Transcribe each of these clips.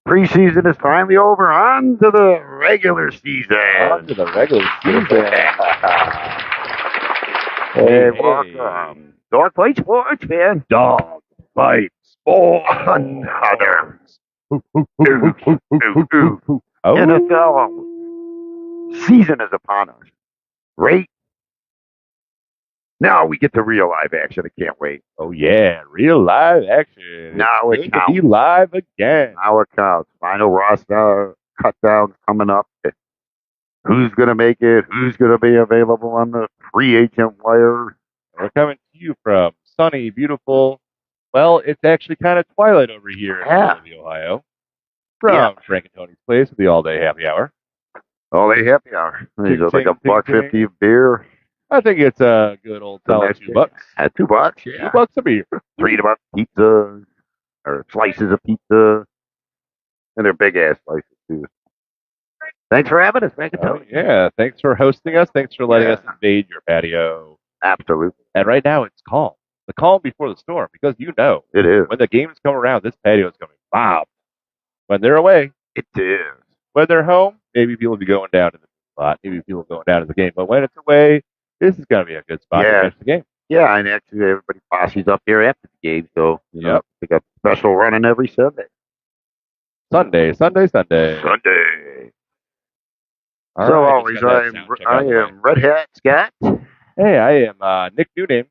Preseason is finally over. On to the regular season. On to the regular season. Hey, welcome. Dog Fight Sports, man. Dog Fight Sports. Another. NFL season is upon us. Great. Now we get to real live action. I can't wait. Oh, yeah. Real live action. Now it counts. Be live again. Now it counts. Final roster cut down coming up. Who's going to make it? Who's going to be available on the free agent wire? We're coming to you from sunny, beautiful, well, it's actually kind of twilight over here in Ohio. From Frank and Tony's place with the all-day happy hour. All-day happy hour. Is it like $1.50 of beer? I think it's a good old solid $2. At $2, yeah. $2 a beer. $3 pizza, or slices of pizza. And they're big-ass slices, too. Thanks for having us, Frank and Tony. Yeah, thanks for hosting us. Thanks for letting us invade your patio. Absolutely. And right now, it's calm. The calm before the storm, because you know. It is. When the games come around, this patio is going to be bombed. When they're away. It is. When they're home, maybe people will be going down to the spot. Maybe people going down to the game. But when it's away, this is going to be a good spot to catch the game. Yeah, and actually everybody posses up here after the game, so you know, they got special running every Sunday. Sunday. All so right, always, I am Red Hat Scott. Hey, I am Nick Newname.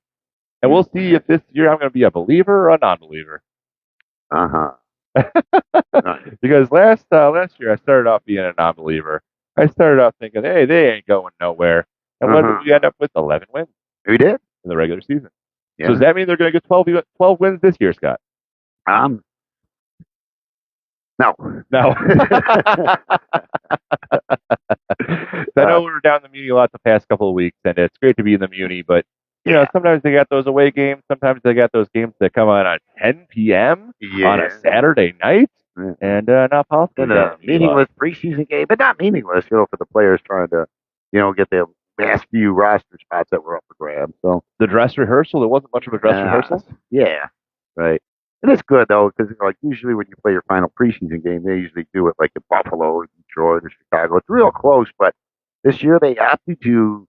And we'll see if this year I'm going to be a believer or a non-believer. Because last year I started off being a non-believer. I started off thinking, hey, they ain't going nowhere. And what did we end up with? 11 wins. We did. In the regular season. Yeah. So does that mean they're going to get 12 wins this year, Scott? No. I know we were down in the Muni a lot the past couple of weeks, and it's great to be in the Muni, but you know, sometimes they got those away games. Sometimes they got those games that come on at 10 p.m. on a Saturday night, and not possible. And a meaningless preseason game, but not meaningless, you know, for the players trying to, you know, get their last few roster spots that were up for grabs. So the dress rehearsal, there wasn't much of a dress rehearsal. Yeah, right. And it's good though, because like usually when you play your final preseason game, they usually do it like in Buffalo, or Detroit, or Chicago. It's real close, but this year they opted to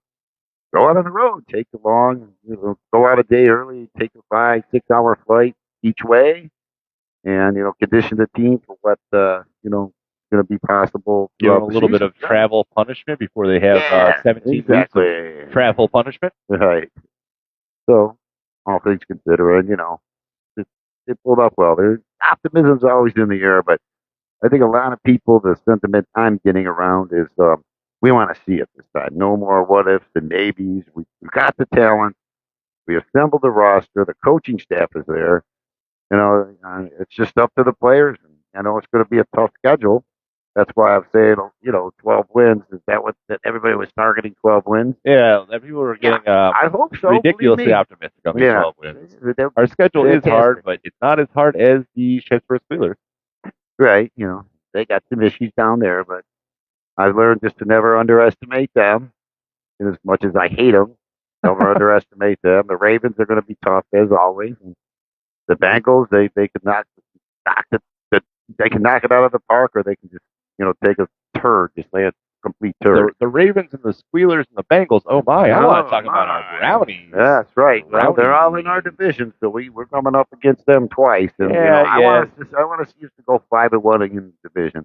go out on the road, take the long, you know, go out a day early, take a 5-6 hour flight each way, and you know, condition the team for what you know, going to be possible. Give them a little bit of travel punishment before they have 17 weeks of travel punishment. Right. So, all things considered, you know, it pulled up well. There's optimism's always in the air, but I think a lot of people, the sentiment I'm getting around is we want to see it this time. No more what ifs and maybes. We've got the talent. We assembled the roster. The coaching staff is there. You know, it's just up to the players. I know it's going to be a tough schedule. That's why I'm saying, you know, 12 wins. Is that what that everybody was targeting? 12 wins? Yeah, people were getting I hope so, ridiculously optimistic on the 12 wins. Our schedule is hard, but it's not as hard as the Pittsburgh Steelers. Right. You know, they got some issues down there, but I've learned just to never underestimate them. And as much as I hate them, never underestimate them. The Ravens are going to be tough as always. And the Bengals, they can knock they can knock it out of the park, or they can just, you know, take a turd, just lay a complete turd. The Ravens and the Squealers and the Bengals. Oh my! I want to talk about our Brownies. That's right. Well, they're all in our division, so we're coming up against them twice. And, I want to see us to go 5-1 in the division.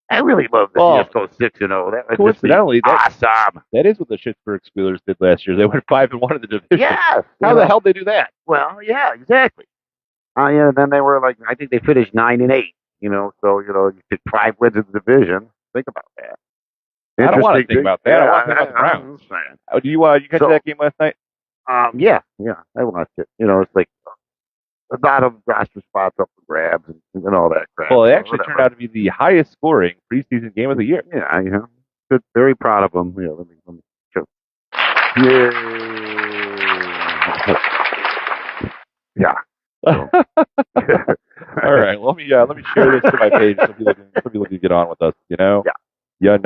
I really love the CSGO 6-0. Coincidentally, awesome. That is what the Pittsburgh Steelers did last year. They went 5-1 in the division. Yes. How the hell did they do that? Well, yeah, exactly. Yeah. Then they were like, I think they finished 9-8. You know, so you know, you get 5 wins in the division. Think about that. I don't want to think about that. I want to think about the Browns. Do you catch that game last night? Yeah, I watched it. You know, it's like a lot of roster spots up for grabs and all that crap. Well, it actually turned out to be the highest scoring preseason game of the year. Yeah, good, very proud of them. Let me show. Yeah. All right, let me share this to my page so people can get on with us. You know. Yeah.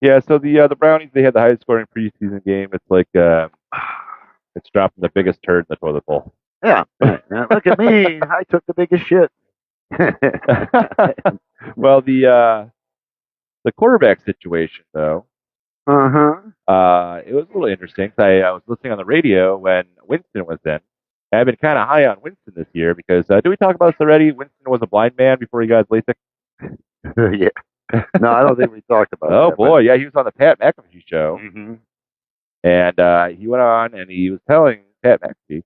Yeah. So the Brownies, they had the highest scoring preseason game. It's like it's dropping the biggest turd in the toilet bowl. Yeah. Look at me. I took the biggest shit. Well, the quarterback situation though, Uh-huh. it was a little interesting. 'Cause I was listening on the radio when Winston was in. And I've been kind of high on Winston this year because did we talk about this already? Winston was a blind man before he got his LASIK. Yeah. No, I don't think we talked about Oh that. boy, yeah, he was on the Pat McAfee show, Mm-hmm. and he went on and he was telling Pat McAfee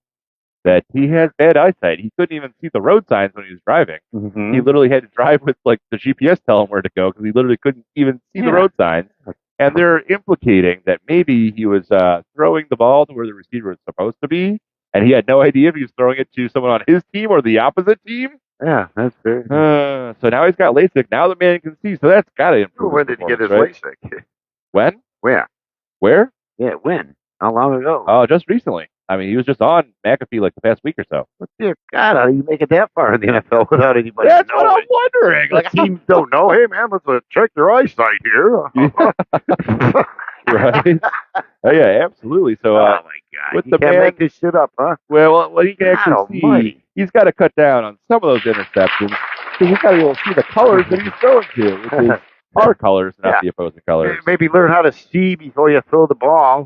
that he has bad eyesight. He couldn't even see the road signs when he was driving. Mm-hmm. He literally had to drive with like the GPS telling him where to go because he literally couldn't even see the road signs. And they're implicating that maybe he was throwing the ball to where the receiver was supposed to be, and he had no idea if he was throwing it to someone on his team or the opposite team. Yeah, that's fair. So now he's got LASIK. Now the man can see. So that's got to improve. When did he get his right? LASIK? When? Where? Where? Yeah, when? How long ago? Oh, just recently. I mean, he was just on McAfee like the past week or so. But dear God, how do you make it that far in the NFL without anybody That's knowing? what I'm wondering. Like teams don't know. Hey man, let's check your eyesight here. Right? Oh, yeah, absolutely. So, oh my God, with you the can't man, make this shit up, huh? well, what he can God actually almighty. see, he's got to cut down on some of those interceptions because he's got to be able to see the colors that he's throwing to, which is our colors, not the opposing colors. Maybe learn how to see before you throw the ball.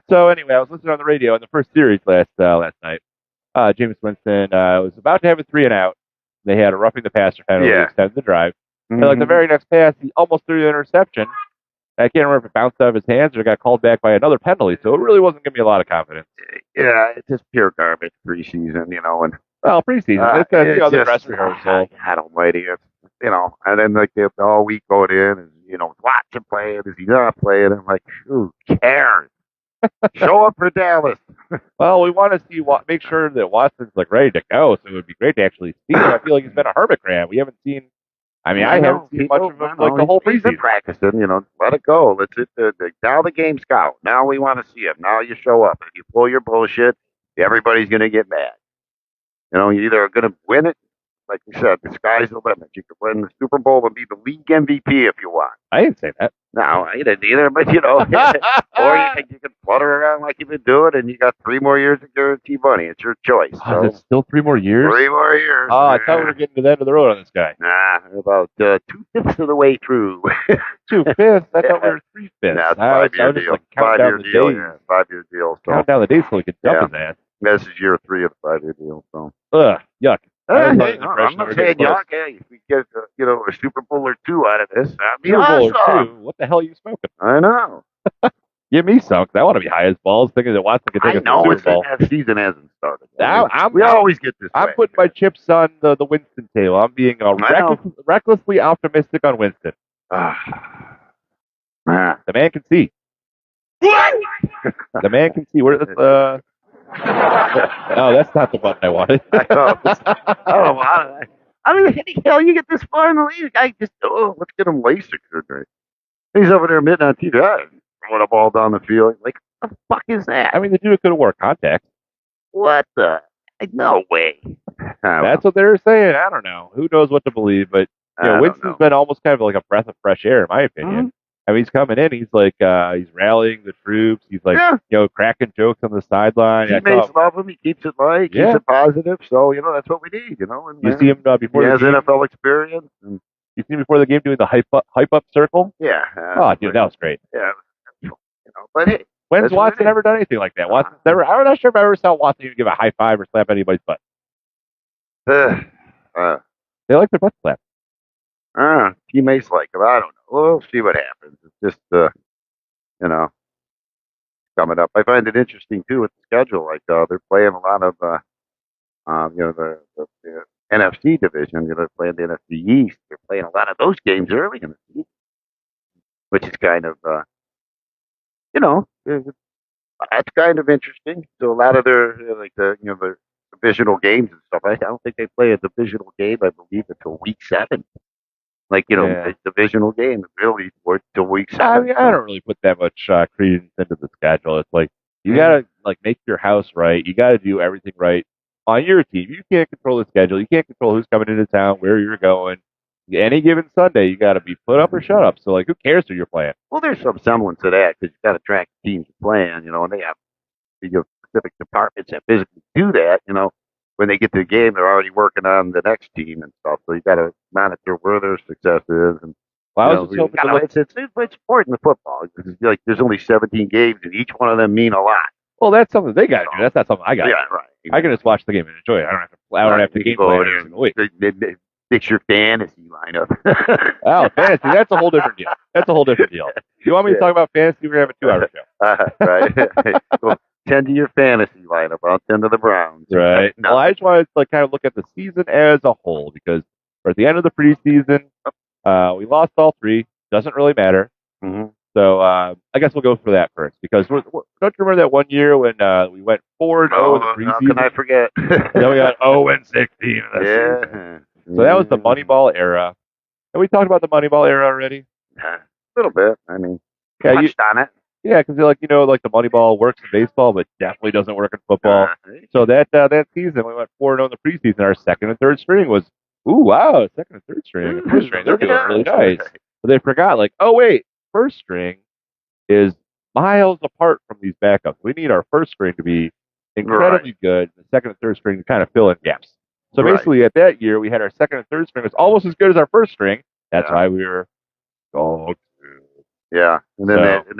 So anyway, I was listening on the radio in the first series last night. Jameis Winston was about to have a 3-and-out. They had a roughing the passer penalty to extend the drive. Mm-hmm. And like the very next pass, he almost threw the interception. I can't remember if it bounced out of his hands or got called back by another penalty. So it really wasn't giving me a lot of confidence. Yeah, it's just pure garbage preseason, you know. And well, preseason, it's the dress rehearsal. God almighty, and then like the all week going in and watch him play. Is he not playing? I'm like, who cares? Show up for Dallas. Well, we want to see make sure that Watson's like ready to go. So it would be great to actually see him. I feel like he's been a hermit crab. We haven't seen. I mean, I haven't seen much of him like the whole preseason. He's been practicing, let it go. Now the game's out. Now we want to see him. Now you show up. If you pull your bullshit, everybody's going to get mad. You either are going to win it, like you said, the sky's the limit. You could win the Super Bowl and be the league MVP if you want. I didn't say that. No, I didn't either, but or you can flutter around like you've been doing, and you got 3 more years of guaranteed money. It's your choice. So. It's still 3 more years? 3 more years. Oh, I thought we were getting to the end of the road on this guy. Nah, about 2/5 of the way through. 2/5? I thought we were 3/5. Nah, it's 5-year deal. Like 5-year deal. Yeah, 5-year deal. So. Count down the days so we could dump his ass. This is year 3 of the 5-year deal. So. Ugh, yuck. I'm not saying yuck. Hey, if we get a Super Bowl or 2 out of this, Super Bowl or 2? What the hell are you smoking? I know. Give me some, 'cause I want to be high as balls, thinking that Watson could take us to the Super Bowl. That season hasn't started. We always get this. I'm putting my chips on the Winston table. I'm being recklessly optimistic on Winston. The man can see. The man can see. Where oh, that's not the button I wanted. I mean, how the hell you get this far in the league? I just let's get him LASIK surgery. He's over there admitting on TV, throwing a ball down the field. Like, what the fuck is that? I mean, the dude could have wore contacts. What the? No way. That's what they were saying. I don't know. Who knows what to believe? But Winston's been almost kind of like a breath of fresh air, in my opinion. Mm-hmm. I mean, he's coming in. He's like, he's rallying the troops. He's like, cracking jokes on the sideline. Teammates love him. He keeps it light. Keeps it positive. So that's what we need. And you see him before he has NFL experience. And you see him before the game doing the hype up circle. Yeah. Oh, dude, that was great. Yeah. But hey, when's Watson ever done anything like that? Watson's never. I'm not sure if I ever saw Watson even give a high five or slap anybody's butt. They like their butt slapped. Teammates like him. I don't know. We'll see what happens. It's just, coming up. I find it interesting too with the schedule. Like they're playing a lot of, the NFC division. They're playing the NFC East. They're playing a lot of those games early in the season, which is kind of, that's kind of interesting. So a lot of their the divisional games and stuff. I don't think they play a divisional game. I believe until week 7. Like, a divisional game really till week 7. I mean, I don't really put that much credence into the schedule. It's like, you gotta, make your house right. You gotta do everything right on your team. You can't control the schedule. You can't control who's coming into town, where you're going. Any given Sunday, you gotta be put up or shut up. So, who cares who you're playing? Well, there's some semblance of that, because you gotta track the teams you're playing, and they have specific departments that physically do that, when they get to the game, they're already working on the next team and stuff. So you got to monitor where their success is, and Well, I was just hoping to look. it's important in football. It's like there's only 17 games, and each one of them mean a lot. Well, that's something they got to do. That's not something I got. Yeah, right. I can just watch the game and enjoy it. I don't have to game plan every single week. Fix your fantasy lineup. Oh, fantasy. That's a whole different deal. That's a whole different deal. You want me to talk about fantasy? We're going to have a 2-hour show. Right. Well, tend to your fantasy lineup. I'll tend to the Browns. Right. No. Well, I just wanted to kind of look at the season as a whole because we're at the end of the preseason. We lost all 3. Doesn't really matter. Mm-hmm. So I guess we'll go for that first because don't you remember that one year when we went 4-0 in the preseason? How can I forget? Then we got 0-16 in the season. So that was the Moneyball era. And we talked about the Moneyball era already. A little bit. I mean, yeah, touched on it. Yeah, because like the Moneyball works in baseball, but definitely doesn't work in football. So that season we went 4-0 in the preseason. Our second and third string was second and third string and first string. They're doing really nice. But they forgot first string is miles apart from these backups. We need our first string to be incredibly good, and the second and third string to kind of fill in gaps. So basically, at that year, we had our second and third string was almost as good as our first string. That's why we were dogs. Yeah, and then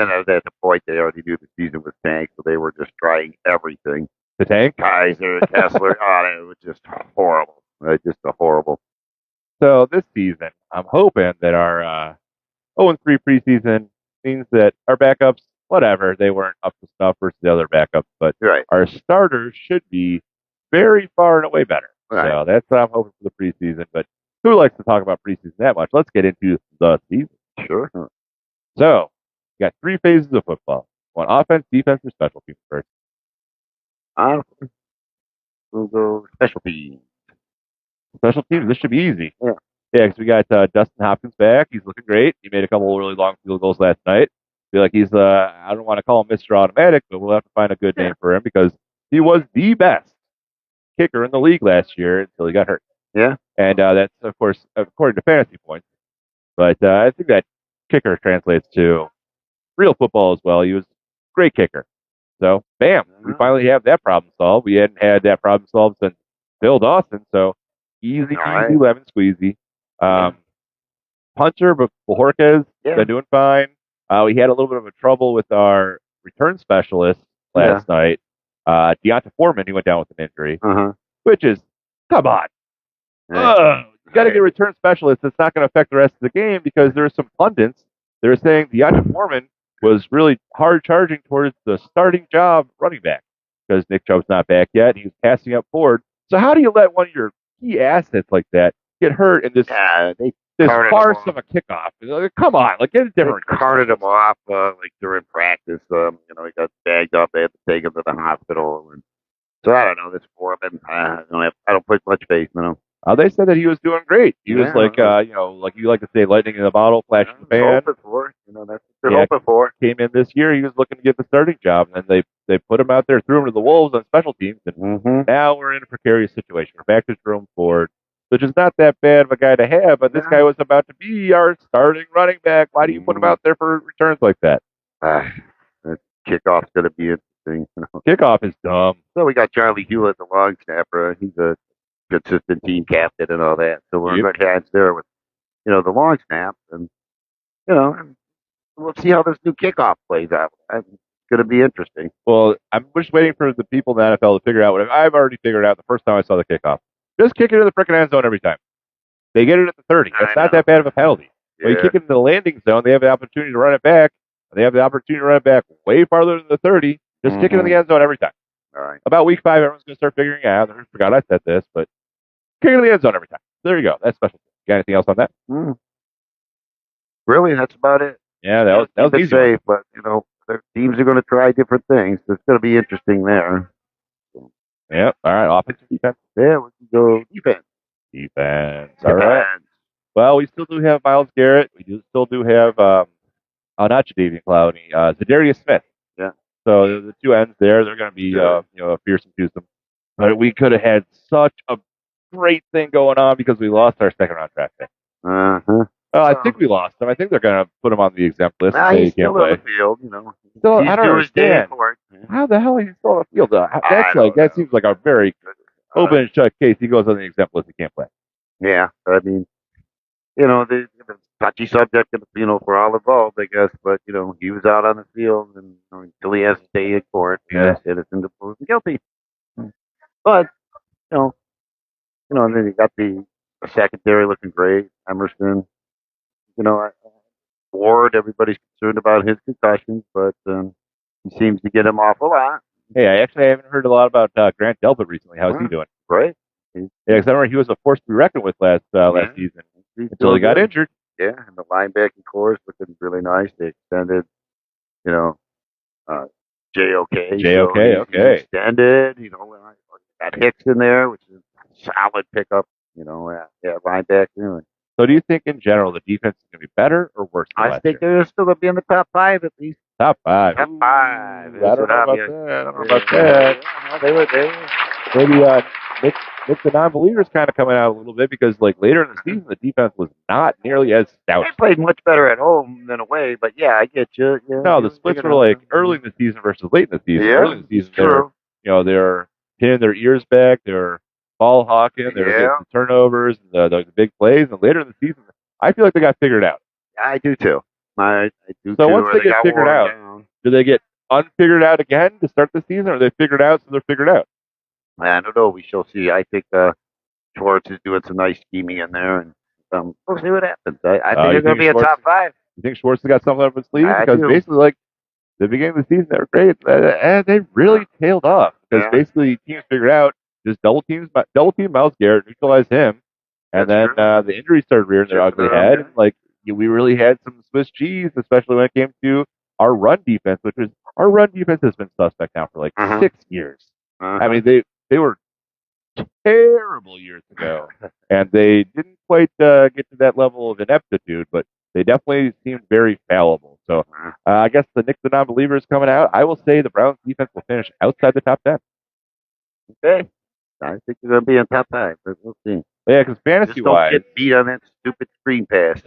at the point they already knew the season was tanked, so they were just trying everything. The tank, Kaiser, Kessler, it was just horrible. Just horrible. So this season, I'm hoping that our 0-3 preseason means that our backups, whatever, they weren't up to snuff versus the other backups, but our starters should be very far and away better. Right. So that's what I'm hoping for the preseason. But who likes to talk about preseason that much? Let's get into the season. Sure. So we got 3 phases of football: one offense, defense, or special teams first. We'll go special teams. Special teams. This should be easy. Yeah. Yeah, because we got Dustin Hopkins back. He's looking great. He made a couple of really long field goals last night. Feel like he's I don't want to call him Mr. Automatic, but we'll have to find a good name for him because he was the best kicker in the league last year until he got hurt. Yeah. And that's, of course, according to fantasy points. But I think that kicker translates to real football as well. He was a great kicker. So, bam, we finally have that problem solved. We hadn't had that problem solved since Bill Dawson. So, easy, lemon squeezy. Punter, but Bojorquez been doing fine. We had a little bit of a trouble with our return specialist last night. Deonta Foreman, he went down with an injury, which is, come on. You got to get a return specialist that's not going to affect the rest of the game because there are some pundits that are saying Deonta Foreman was really hard charging towards the starting job running back because Nick Chubb's not back yet. He was passing up forward. So how do you let one of your key assets like that get hurt in this farce of a kickoff? Come on, get a different. They carted him off during practice. He got bagged up. They had to take him to the hospital. And so I don't know this Foreman. I don't put much faith in him. They said that he was doing great. He was like you like to say, lightning in the bottle, flash in the pan. That's what they're hoping for. Came in this year, he was looking to get the starting job, and then they put him out there, threw him to the wolves on special teams, and now we're in a precarious situation. We're back to Jerome Ford, which is not that bad of a guy to have, but this guy was about to be our starting running back. Why do you put him out there for returns like that? That kickoff's going to be interesting. Kickoff is dumb. So we got Charlie Hewlett, the long snapper. He's a consistent team captain and all that. So we're in good hands there with, the long snaps. And, we'll see how this new kickoff plays out. It's going to be interesting. Well, I'm just waiting for the people in the NFL to figure out what I've already figured out the first time I saw the kickoff. Just kick it in the frickin' end zone every time. They get it at the 30. That's not that bad of a penalty. When you kick it in the landing zone, they have the opportunity to run it back. They have the opportunity to run it back way farther than the 30. Just kick it in the end zone every time. All right. About week 5, everyone's going to start figuring it out. I forgot I said this, but kick it in the end zone every time. There you go. That's special. You got anything else on that? Really? That's about it? Yeah, that was easy. Safe, but, their teams are going to try different things. It's going to be interesting there. Yeah. All right. Offense, defense. Yeah, we can go defense. Defense. All right. Well, we still do have Myles Garrett. We still do have, not Jadeveon Clowney, Zadarius Smith. Yeah. So the 2 ends there, they're going to be, a fearsome twosome. But we could have had such a great thing going on because we lost our second round draft pick. I think we lost him. I think they're going to put him on the exempt list. He's still on the field, Still, I don't understand. How the hell is he still on the field? That seems like a very open and shut case. He goes on the exempt list. He can't play. Yeah, I mean, the touchy subject, for all involved, I guess. But he was out on the field, and until he has to stay in court, Yeah. innocent to proven guilty. But and then you got the secondary looking great. Emerson, Ward. Everybody's concerned about his concussions, but he seems to get him off a lot. Hey, I haven't heard a lot about Grant Delpit recently. How's he doing? Great. Yeah, because I remember he was a force to be reckoned with last season until he got injured. Yeah, and the linebacking core is looking really nice. They extended, JOK. Okay. Extended, got Hicks in there, which is a solid pickup, linebacker. So do you think in general the defense is going to be better or worse than last year? They're still going to be in the top 5 at least. Top 5. Top 5. I don't know about that. Yeah, they were there. Maybe Nick the non-believer's kind of coming out a little bit because later in the season the defense was not nearly as stout. They played much better at home than away, but yeah, I get you. Yeah, no, the splits were early in the season versus late in the season. Yeah, early in the season, they're pinning their ears back, they're ball hawking, they're getting the turnovers, and the big plays, and later in the season, I feel like they got figured out. I do too. I do so too. Once they get figured out, do they get unfigured out again to start the season, or are they figured out so they're figured out? I don't know. We shall see. I think Schwartz is doing some nice scheming in there, and we'll see what happens. I think they're going to be a top 5. You think Schwartz has got something up his sleeve? Because basically, the beginning of the season, they were great, and they really tailed off because basically teams figured out just double team Myles Garrett, neutralize him, and then the injuries started rearing their ugly head. And, we really had some Swiss cheese, especially when it came to our run defense, our run defense has been suspect now for 6 years. I mean, they were terrible years ago, and they didn't quite get to that level of ineptitude, but they definitely seemed very fallible. So I guess the Nick the non-believer is coming out. I will say the Browns defense will finish outside the top 10. Okay. I think they're going to be in top 5, but we'll see. Yeah, because fantasy-wise... Don't get beat on that stupid screen pass.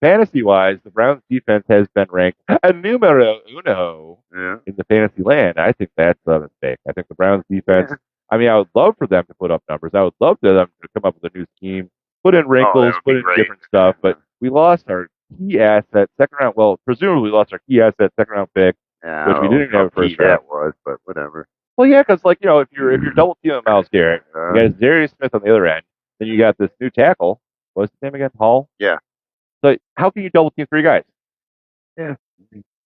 Fantasy-wise, the Browns defense has been ranked a numero uno in the fantasy land. I think that's a mistake. I think the Browns defense... Yeah. I mean, I would love for them to put up numbers. I would love for them to come up with a new scheme, put in wrinkles, put in different stuff. But we lost our key asset, second round. Well, presumably we lost our key asset, second round pick, which we didn't have first round. That was, but whatever. Well, yeah, because if you're double teaming Myles Garrett, you got Darius Smith on the other end, then you got this new tackle. What's his name again? Hall. Yeah. So how can you double team 3 guys? Yeah.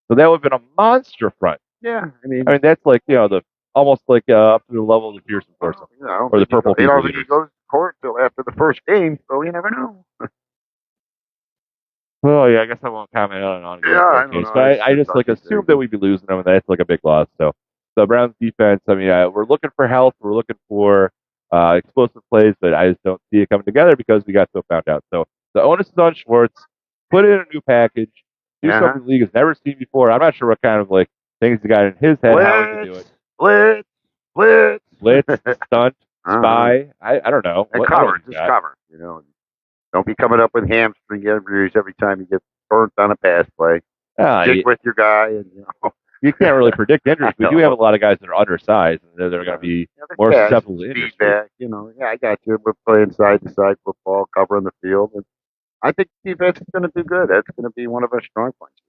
So that would have been a monster front. Yeah. I mean that's the almost up to the level of the Pearson Force or the Purple People. I don't think he goes to court till after the first game, so you never know. Well, yeah, I guess I won't comment on it. Yeah, But I just assume that we'd be losing them, and that's a big loss. So the Browns defense, I mean, we're looking for health, we're looking for explosive plays, but I just don't see it coming together because we got so found out. So the onus is on Schwartz. Put in a new package. Do something the league has never seen before. I'm not sure what kind of things he got in his head, how he can do it. Blitz, stunt, spy. I don't know. And cover, just cover. Don't be coming up with hamstring injuries every time you get burnt on a pass play. Stick with your guy, and you can't really predict injuries. We do have a lot of guys that are undersized, and they're going to be more susceptible to injuries. Feedback, I got you. We're playing side-to-side football, covering the field, and I think defense is going to do good. That's going to be one of our strong points.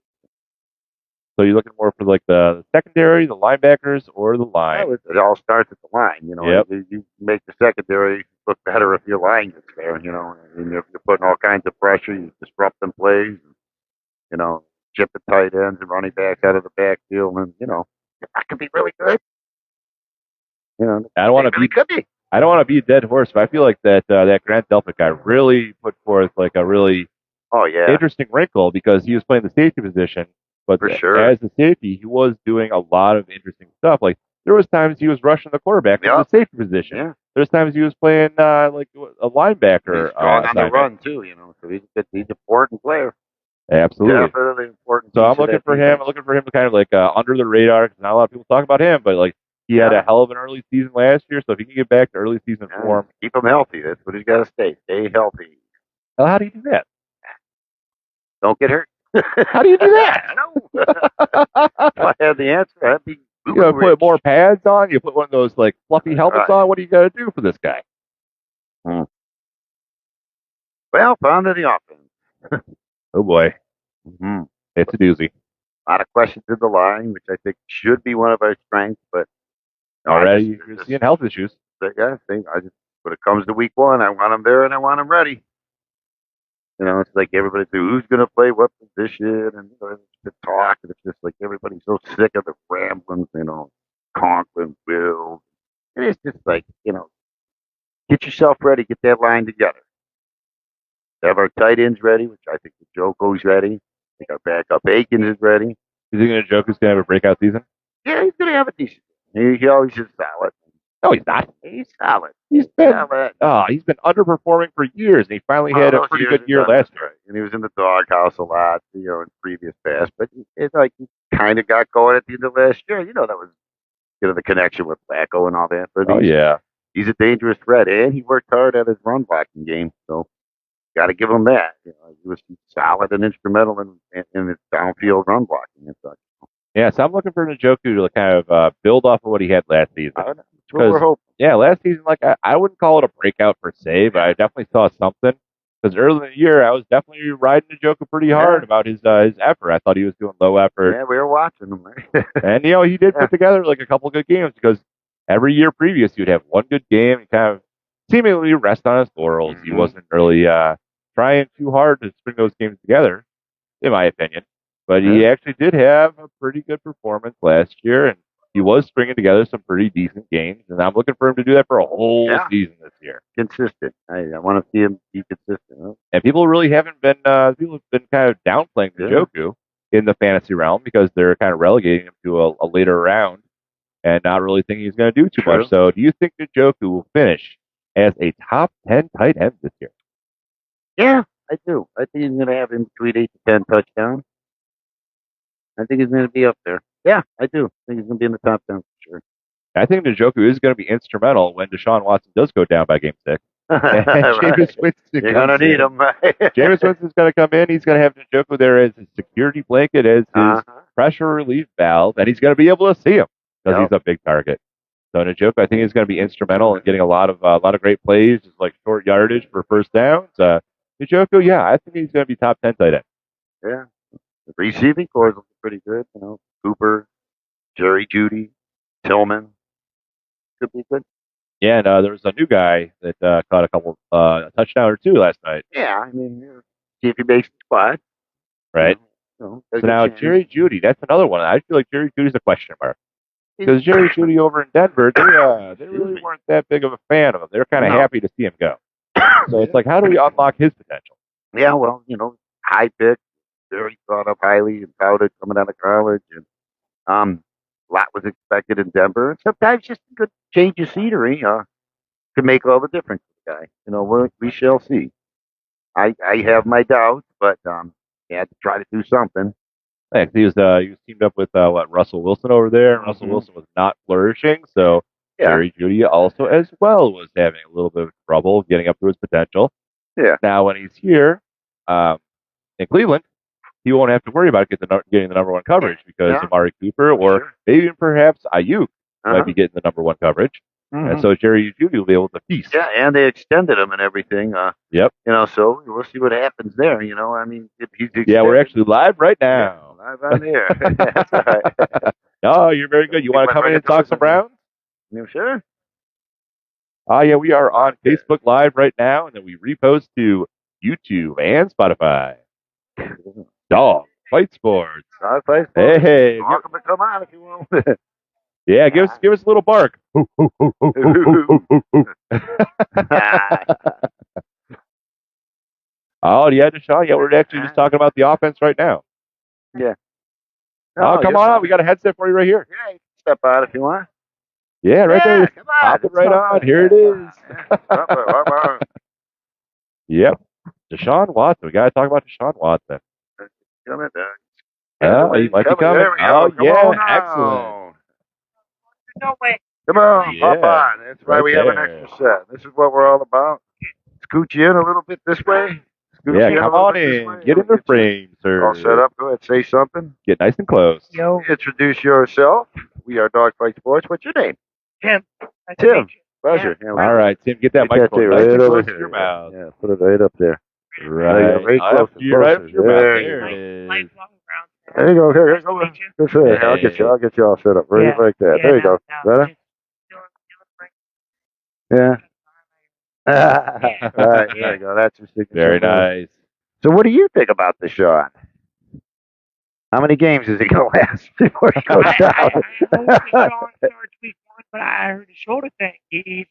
So you're looking more for the secondary, the linebackers, or the line? Well, it all starts at the line. You make the secondary look better if your line gets there. And if you're putting all kinds of pressure, you disrupt them plays. Chip the tight ends and running backs out of the backfield, and that could be really good. I don't want to be a dead horse, but I feel like that Grant Delpit guy really put forth a really interesting wrinkle because he was playing the safety position. But as a safety, he was doing a lot of interesting stuff. There was times he was rushing the quarterback from the safety position. Yeah. There's times he was playing a linebacker. He's strong on the run too, so he's an important player. Absolutely. Definitely important. So I'm looking for him. I'm looking for him to kind of under the radar because not a lot of people talk about him, but he had a hell of an early season last year. So if he can get back to early season form, keep him healthy. That's what he's got to stay healthy. Well, how do you do that? Don't get hurt. How do you do that? I know. If I had the answer, I'd be put more pads on. You put one of those like fluffy helmets on. What do you got to do for this guy? Well, found in the offense. Oh boy, it's a doozy. A lot of questions in the line, which I think should be one of our strengths, but already you're seeing health issues. Yeah, when it comes to week 1, I want them there and I want them ready. It's like everybody says, who's going to play what position, and it's the talk, and it's just like everybody's so sick of the ramblings, Conklin, Will. And it's just like, get yourself ready, get that line together. Have our tight ends ready, which I think the Joko's ready. I think our backup Aikens is ready. Is he going to Joko's going to have a breakout season? Yeah, he's going to have a decent. He always is solid. No, he's not. He's solid. He's been underperforming for years, and he finally had a pretty good year last year. And he was in the doghouse a lot, in previous past. But it's like he kind of got going at the end of last year. That was the connection with Flacco and all that. But he's a dangerous threat, and he worked hard at his run blocking game. So got to give him that. He was solid and instrumental in his downfield run blocking and such. Yeah, so I'm looking for Njoku to kind of build off of what he had last season. That's what we're hoping. Yeah, last season, I wouldn't call it a breakout per se, but I definitely saw something. Because early in the year, I was definitely riding Njoku pretty hard about his effort. I thought he was doing low effort. Yeah, we were watching him. And, he did put together a couple good games because every year previous, he would have one good game and kind of seemingly rest on his laurels. He wasn't really trying too hard to string those games together, in my opinion. But he actually did have a pretty good performance last year, and he was stringing together some pretty decent games. And I'm looking for him to do that for a whole season this year. Consistent. I want to see him be consistent. Huh? And people really haven't been kind of downplaying Njoku in the fantasy realm because they're kind of relegating him to a later round and not really thinking he's going to do too much. So do you think Njoku will finish as a top 10 tight end this year? Yeah, I do. I think he's going to have him between 8 to 10 touchdowns. I think he's going to be up there. Yeah, I do. I think he's going to be in the top 10 for sure. I think Njoku is going to be instrumental when Deshaun Watson does go down by game 6. Jameis Winston You're going to need him. Jameis Winston's going to come in. He's going to have Njoku there as his security blanket, as his pressure relief valve, and he's going to be able to see him because he's a big target. So Njoku, I think, is going to be instrumental in getting a lot of great plays, just like short yardage for first downs. Njoku, yeah, I think he's going to be top 10 tight end. Yeah. The receiving core is looking pretty good. Cooper, Jerry Jeudy, Tillman. Could be good. Yeah, and there was a new guy that caught a couple a touchdown or two last night. Yeah, see if he makes the squad. Right. So now Jerry Jeudy, that's another one. I feel like Jerry Judy's a question mark. Because Jerry Jeudy over in Denver, they really weren't that big of a fan of him. They're kind of happy to see him go. So it's like, how do we unlock his potential? Yeah, well, high pick, very thought of highly and touted coming out of college, and a lot was expected in Denver. And sometimes just a good change of scenery can make all the difference for the guy. We shall see. I have my doubts, but he had to try to do something. Yeah, he was teamed up with Russell Wilson over there. And Russell Wilson was not flourishing, so Jerry Jeudy also as well was having a little bit of trouble getting up to his potential. Yeah. Now when he's here in Cleveland, he won't have to worry about getting the number one coverage because Amari Cooper or maybe perhaps Ayuk might be getting the number one coverage. And so Jerry Jeudy will be able to feast. Yeah, and they extended him and everything. Yep. So we'll see what happens there. He's we're actually live right now. Yeah, live on there. That's right. No, you're very good. You want to come in and talk some Browns? Sure. Yeah, we are on Facebook Live right now, and then we repost to YouTube and Spotify. Dog Fight Sports. Dog Fight Sports. Hey, welcome to come on if you want. Yeah, give us a little bark. Oh, yeah, Deshaun. Yeah, we're actually just talking about the offense right now. Yeah. Oh, come on. We got a headset for you right here. Yeah, you can step out if you want. Yeah, right there. Come on. Pop it right on. Here it is. Yep. Deshaun Watson. We got to talk about Deshaun Watson. Coming down. He might be coming. Oh, yeah. Excellent. No way. Come on, hop on. That's why we have an extra set. This is what we're all about. Scoot you in a little bit this way. Yeah, come on in. Get in the frame, sir. All set up. Go ahead. Say something. Get nice and close. Yo, Introduce yourself. We are Dogfight Sports. What's your name? Tim. Nice to Tim. meet you. Pleasure. Yeah. Yeah, All right, Tim, get that Get that microphone thing nice right and over close to here. your mouth. Yeah, put it right up there. Right. Right Up close. to your, right up to your mouth. There There you it is. Lifelong Browns fan. There you go. Here, Nice to go. meet you. That's it. I'll get you. Hey. I'll get you all set up. Right, Yeah. like that. Yeah, There you go. no, Better? just doing great. Yeah. Right. There you go. That's your signature. Very nice. So, what do you think about the shot? How many games is he going to last before he goes I down? hope that Sean starts week 1, but I heard a shoulder thing. He's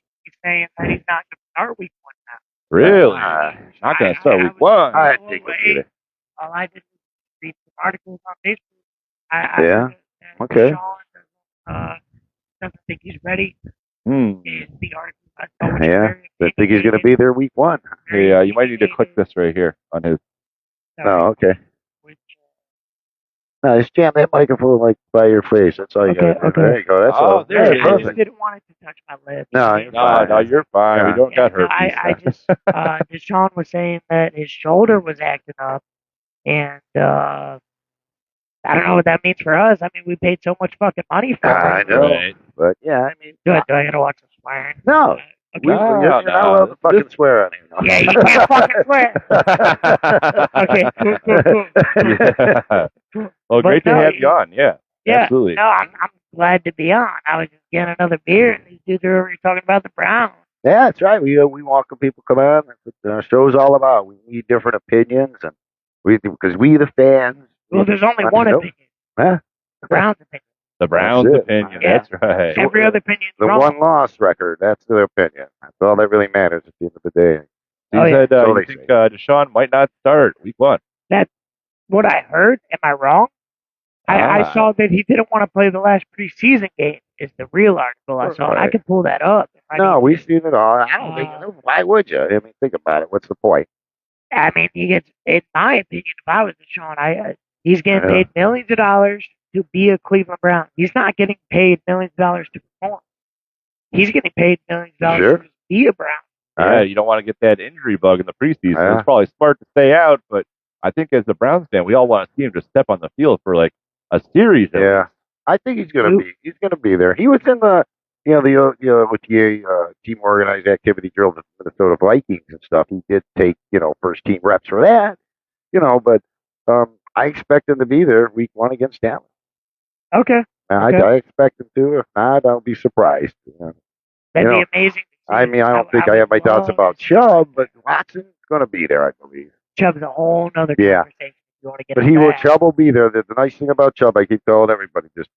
saying that he's not going to start week 1 now. Really? Uh, Not going to start week 1. I think we'll get it. All I did was read some articles on Facebook. I Yeah? heard that Okay. Sean doesn't think he's ready. Hmm. And the article I saw was Yeah. very I think he's going to be there week 1. Hey, you might need to click this right here on his. Oh, okay. Which, No, just jam that microphone like by your face. That's all you got to do. Okay. There you go. That's Oh, all. there it I is. just didn't want it to touch my lips. No, you're No, fine. no, you're fine. Yeah. We don't got No, herpes. I just Deshaun was saying that his shoulder was acting up, and I don't know what that means for us. I mean, we paid so much fucking money for I it. know. Right. But, yeah, I mean. Do I gotta watch him swearing? No. Okay. You're not allowed to fucking swear on him. No. Yeah, you can't fucking swear. Okay, cool. Yeah. Well, But great to no, have you on. Yeah. Yeah, Absolutely. no, I'm glad to be on. I was just getting another beer, and these dudes are already talking about the Browns. Yeah, that's right. We welcome people come on. That's what our show's all about. We need different opinions, and because we the fans. Well, there's only want to one know. opinion. Huh? The Browns opinion. The Browns' That's it. opinion. Yeah. That's right. Every other opinion is The wrong. one-loss record. That's their opinion. That's all that really matters at the end of the day. You Oh, yeah. said So you they think say. Deshaun might not start week 1. That's what I heard. Am I wrong? I saw that he didn't want to play the last preseason game. Is the real article I saw. Right. I can pull that up. If I No, need we've to. seen it all. I don't think. Why would you? I mean, think about it. What's the point? I mean, he gets. In my opinion, if I was Deshaun, he's getting Yeah. paid millions of dollars to be a Cleveland Brown. He's not getting paid millions of dollars to perform. He's getting paid millions of dollars Sure. to be a Brown. Yeah, you don't want to get that injury bug in the preseason. Yeah. It's probably smart to stay out, but I think as the Browns fan, we all want to see him just step on the field for like a series. at Yeah, least. I think he's gonna be. He's gonna be there. He was in the, with the team organized activity drill, the Minnesota Vikings and stuff. He did take, first team reps for that, but I expect him to be there week 1 against Dallas. Okay. Okay. I expect him to. If not, I'll be surprised. That'd be amazing. to see. I mean, I don't think I have my doubts about Chubb, but Watson's gonna be there, I believe. Chubb's a whole nother Yeah. conversation. If you want to get But into that. Chubb will be there. The nice thing about Chubb, I keep telling everybody, just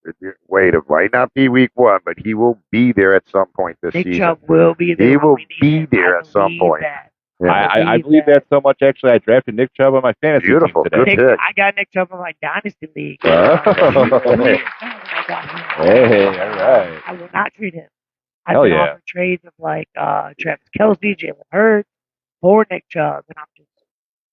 wait. It might not be week 1, but he will be there at some point this Nick season. Chubb will be there. He when will we need be him. there I at some believe point. That. Yeah. I believe that so much. Actually, I drafted Nick Chubb on my fantasy Beautiful. team today. Good pick. I got Nick Chubb in my dynasty league. Oh. Hey, all right. I will not trade him. I've Hell been yeah. offered trades of like Travis Kelce, Jalen Hurts, for Nick Chubb, and I'm just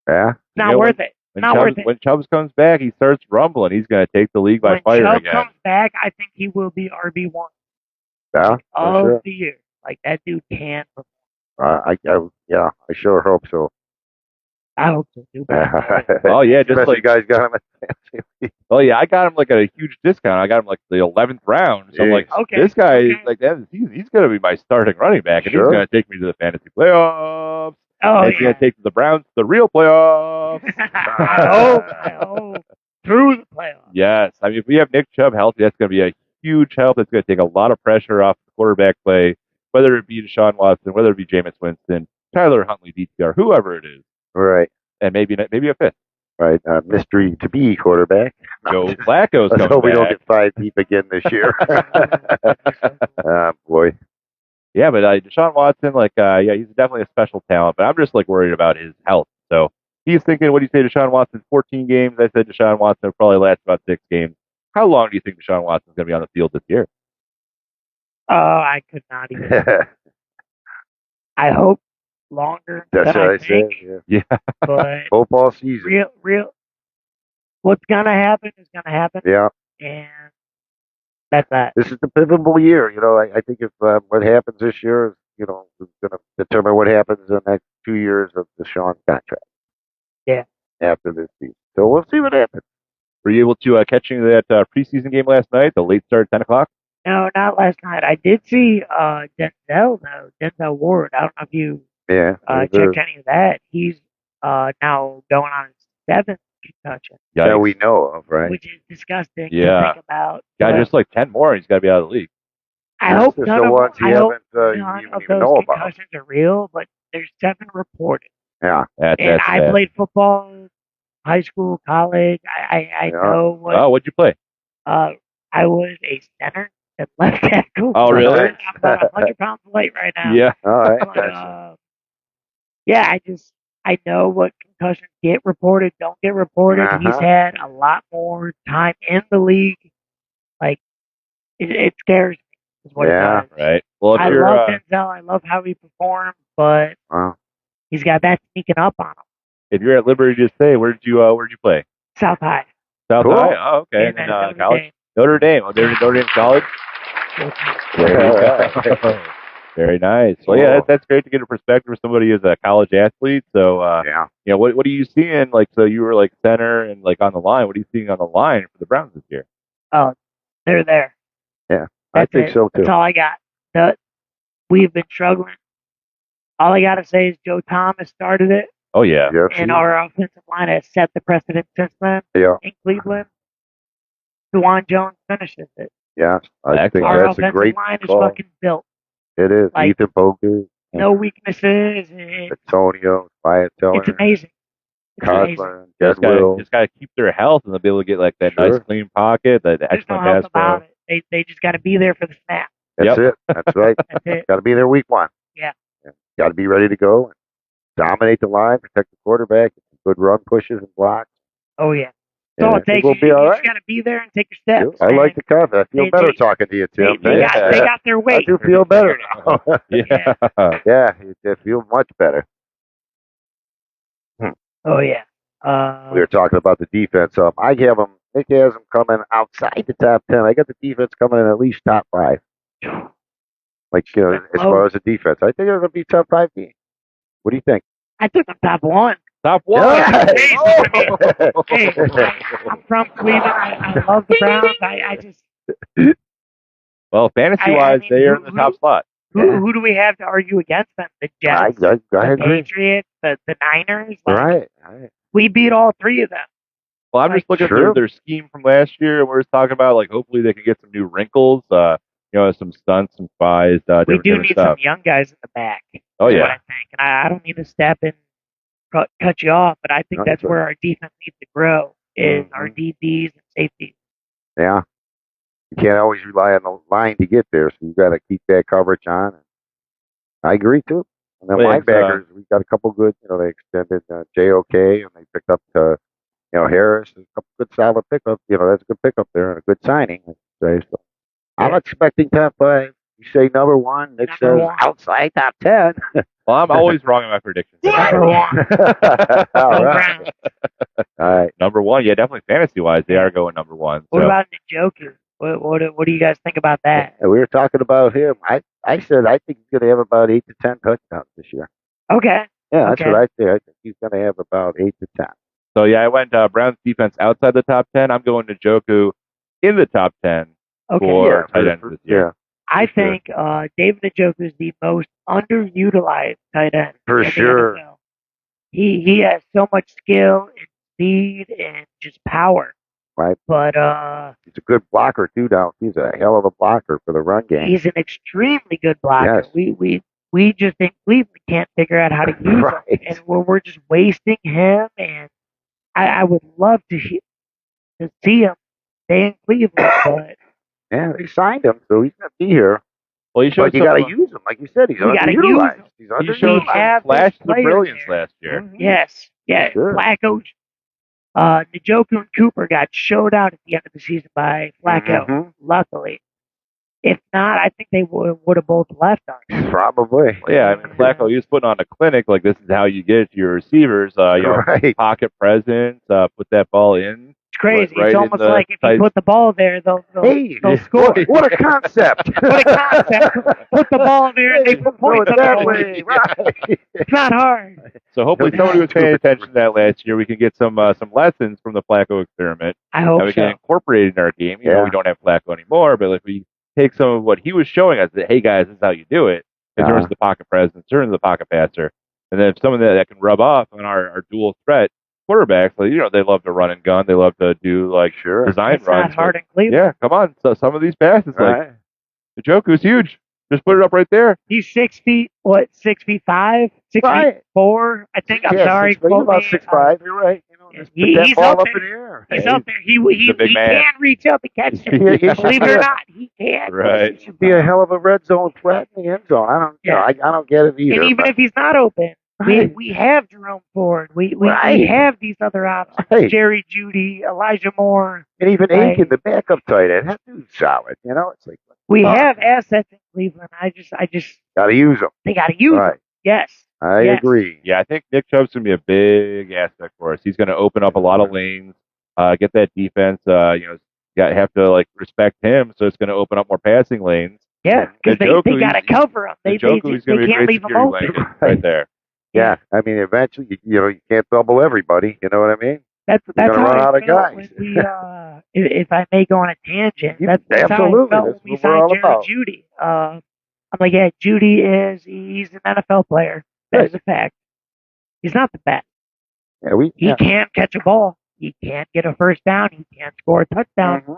Yeah. not worth it. Not worth it. When Chubbs comes back, he starts rumbling. He's going to take the league by When fire Chubb again. comes back, I think he will be RB1 Yeah. of For sure. the year. Like that dude can perform. I sure hope so. I hope so too. Oh, yeah, just Especially like- guys got him at fantasy league. Oh yeah, I got him like at a huge discount. I got him like the 11th round. So I'm like, Okay, this guy is okay. like that. He's going to be my starting running back, and Sure. he's going to take me to the fantasy playoffs. Oh and he's going yeah. to take the Browns to the real playoffs. I hope through the playoffs. Yes, I mean if we have Nick Chubb healthy, that's going to be a huge help. That's going to take a lot of pressure off the quarterback play, whether it be Deshaun Watson, whether it be Jameis Winston, Tyler Huntley, DTR, whoever it is, Right. and maybe a fifth. Right. Mystery to be quarterback. Joe Flacco's Let's coming hope we don't back. get 5 deep again this year. Boy. Yeah, but Deshaun Watson, he's definitely a special talent, but I'm just like worried about his health. So he's thinking, what do you say, Deshaun Watson, 14 games? I said Deshaun Watson will probably last about 6 games. How long do you think Deshaun Watson's going to be on the field this year? I could not even. I hope longer. That's than what I I said. think, Yeah. Yeah. But Football season. real. What's gonna happen is gonna happen, Yeah. and that's that. This is the pivotal year. I think if what happens this year is, is going to determine what happens in the next 2 years of Deshaun's contract. after this season. So we'll see what happens. Were you able to catch any of that preseason game last night? The late start, 10 o'clock. No, not last night. I did see Denzel though, Denzel Ward. I don't know if you checked any of that. He's now going on his 7th concussion. That we know of, right? Which is disgusting Yeah. to think about. Got just like 10 more, he's got to be out of the league. I hope none of those those concussions are real, but there's 7 reported. Yeah. That's I bad. played football, high school, college. I know what. Oh, what'd you play? I was a center and left tackle. Oh, really? I'm about 100 pounds light right now. Yeah. All right. But, Gotcha. yeah, I know what concussions get reported, don't get reported. He's had a lot more time in the league. Like, it scares me, is what it does. Right. Well, I love Denzel. I love how he performed, but he's got that sneaking up on him. If you're at liberty to say, where'd you play? South High. South High? Oh, okay. And then college? Notre Dame. Oh, there's Notre Dame College? Very nice. Well, yeah, that's great to get a perspective of somebody who's a college athlete. So, you know, what are you seeing? Like, so you were like center and like on the line. What are you seeing on the line for the Browns this year? Oh, they're there. Yeah, I think so too. That's all I got. We've been struggling. All I got to say is Joe Thomas started it. Oh, yeah. And our offensive line has set the precedent since then in Cleveland. DeJuan Jones finishes it. Yeah, I think our that's a great line call. is fucking built. It is. Like, Ethan Boger. No weaknesses. Antonio, Wyatt Teller. It's amazing. Cosler, just got to keep their health and they'll be able to get like that nice clean pocket, that excellent pass about it. They just got to be there for the snap. That's it. That's right. That's it. Got to be there week 1. Yeah. Got to be ready to go. Dominate the line, protect the quarterback, good run pushes and blocks. Oh, yeah. That's all it takes. You just got to be there and take your steps. I like the comment. I feel better talking to you, Tim. They got their weight. I do feel better now. Yeah, you feel much better. Oh, yeah. We were talking about the defense. Nick has them coming outside the top 10. I got the defense coming in at least top 5. Like, as far as the defense. I think they're going to be top 5 team. What do you think? I took them top 1. Top 1? Yeah. Hey, I'm from Cleveland. I love the Browns. I just... Well, fantasy-wise, they are in the top spot. Who do we have to argue against them? The Jets, the Patriots, the Niners? Right. We beat all 3 of them. Well, I'm just looking at their scheme from last year, and we're just talking about, like, hopefully they can get some new wrinkles, some stunts, some spies. We do need some young guys in the back. Oh, yeah. What I think. And I don't mean to step in, cut you off, but I think that's where our defense needs to grow, is our DBs and safeties. Yeah. You can't always rely on the line to get there, so you've got to keep that coverage on. I agree, too. And then linebackers, we've got a couple good, they extended JOK, and they picked up, Harris. A couple good solid pickups. That's a good pickup there and a good signing, I should say. So I'm expecting top 5. You say number 1. Nick says outside top 10. Well, I'm always wrong in my predictions. Number 1. All right. All right. Number 1. Yeah, definitely fantasy-wise, they are going number 1. What about Njoku? What do you guys think about that? We were talking about him. I said I think he's going to have about 8 to 10 touchdowns this year. Okay. Yeah, that's what I say. I think he's going to have about 8 to 10. So, yeah, I went Browns defense outside the top 10. I'm going to Njoku in the top 10 for tight ends this year. I think David Njoku is the most underutilized tight end. For sure. He has so much skill and speed and just power. Right. But he's a good blocker too now. He's a hell of a blocker for the run game. He's an extremely good blocker. Yes. We just in Cleveland can't figure out how to use him. And we're just wasting him, and I would love to see him stay in Cleveland, but yeah, they signed him, so he's going to be here. Well, you got to use him, like you said. He's underutilized. He's underutilized. He showed some flashes of brilliance last year. Mm-hmm. Yes, Flacco, Njoku and Cooper got showed out at the end of the season by Flacco. Luckily, if not, I think they would have both left us. Probably. Well, yeah, I mean, Flacco, he was putting on a clinic. Like, this is how you get it to your receivers. Pocket presence, put that ball in. It's crazy. Right it's in almost the like if you tight- put the ball there, they'll score. What a concept! What a concept. Put the ball there and they put Throw points it on the that board. way, right? It's not hard. So hopefully somebody was paying attention to that last year. We can get some lessons from the Flacco experiment. I hope that we can so. incorporate it in our game. You know, we don't have Flacco anymore, but if we take some of what he was showing us, that hey guys, this is how you do it in terms of the pocket presence, in terms of the pocket passer, and then if someone that can rub off on our dual threat quarterbacks, like, you know, they love to run and gun, they love to do like design It's runs. not hard but, in Cleveland. yeah, come on. So some of these passes, like Njoku's huge. Just put it up right there. He's 6 feet, 6 feet 5? 6 feet 4? I think, I'm sorry. He's about 6'5", you're right. You know, just put that he's ball up up there. in the air. He's up there. He big man. can reach up and catch it. Believe it or not, he can. Right. He should be a hell of a red zone threat in the end zone. I don't get it either. And even if he's not open, we have Jerome Ford. We have these other options. Jerry Jeudy, Elijah Moore. And even Aiken, the backup tight end, that dude's solid. You know, it's like we have assets in Cleveland. I just got to use them. They got to use them. Yes. I agree. Yeah, I think Nick Chubb's going to be a big aspect for us. He's going to open up a lot of lanes, get that defense, have to like respect him, so it's going to open up more passing lanes. Yeah, because they got to cover him. They can't leave him open. Right there. Yeah, I mean, eventually, you can't double everybody. You know what I mean? That's how run out of guys. If I may go on a tangent, that's absolutely. how I felt when we signed Jerry Jeudy. I'm like, yeah, he's an NFL player. That is a fact. He's not the best. He can't catch a ball. He can't get a first down. He can't score a touchdown. Mm-hmm.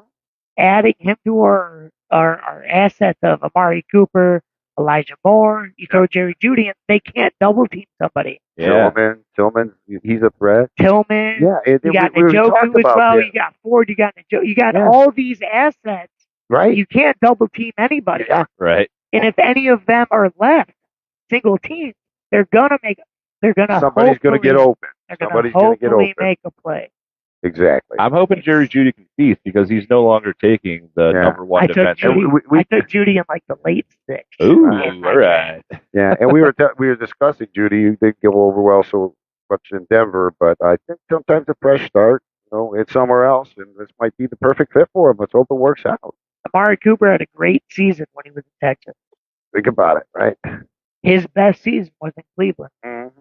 Adding him to our assets of Amari Cooper, Elijah Moore, you throw Jerry Jeudy in, they can't double team somebody. Yeah. Tillman, he's a threat. Tillman, you got Njoku as well. You got Ford, you got all these assets. Right. You can't double team anybody. Yeah. Right. And if any of them are left, single team, somebody's gonna get open. Somebody's gonna get open. Make a play. Exactly. I'm hoping Jerry Jeudy can feast because he's no longer taking the number one defense. I took Jeudy in like the late 6th. Ooh, all right. Yeah, and we were discussing Jeudy. You didn't go over well so much in Denver, but I think sometimes a fresh start, it's somewhere else, and this might be the perfect fit for him. Let's hope it works out. Amari Cooper had a great season when he was in Texas. Think about it, right? His best season was in Cleveland. Mm-hmm.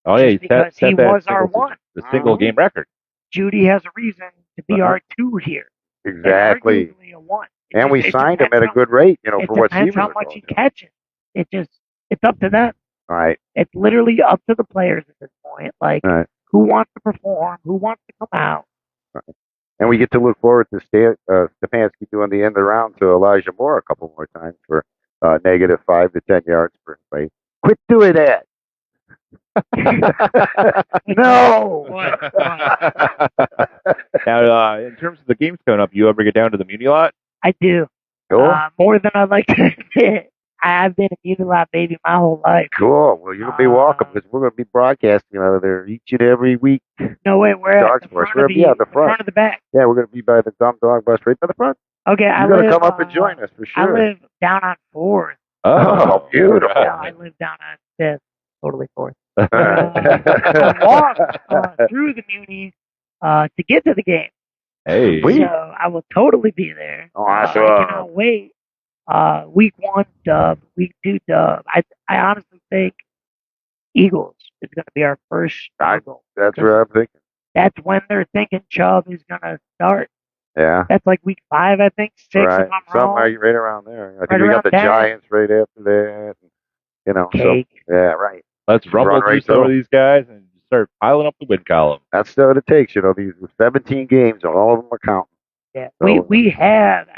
Oh yeah, because he was our one. The single game record. Jeudy has a reason to be our 2 here. Exactly. And a 1. And we signed him at a good rate, for what he was. It depends how much he catches. It's up to them. Right. It's literally up to the players at this point. Like, who wants to perform? Who wants to come out? Right. And we get to look forward to Stefanski doing the end around to Elijah Moore a couple more times for -5 to 10 yards per play. Quit doing that. No. Now, in terms of the games coming up, you ever get down to the Muni lot? I do. Cool. More than I'd like to admit. I've been a Muni lot baby my whole life. Cool. Well, you'll be welcome because we're going to be broadcasting out of there each and every week. No way, we're at the front of the front of the back. Yeah, we're going to be by the Dumb Dog bus right by the front. Okay, you're going to come up and join us for sure. I live down on 4th. Oh, beautiful. Yeah, I live down on 5th. Totally 4th. I walk through the Muni to get to the game. Hey. So I will totally be there. Awesome. I cannot wait. Week 1 dub, week 2 dub. I honestly think Eagles is going to be our first struggle. That's what I'm thinking. That's when they're thinking Chubb is going to start. Yeah. That's like week 5, I think. 6, if I'm wrong. Something right around there. I think we got the Giants right after that. Cake. So, yeah, right. Let's rumble through some of these guys and start piling up the win column. That's what it takes. These 17 games, all of them are counting. Yeah. So, we have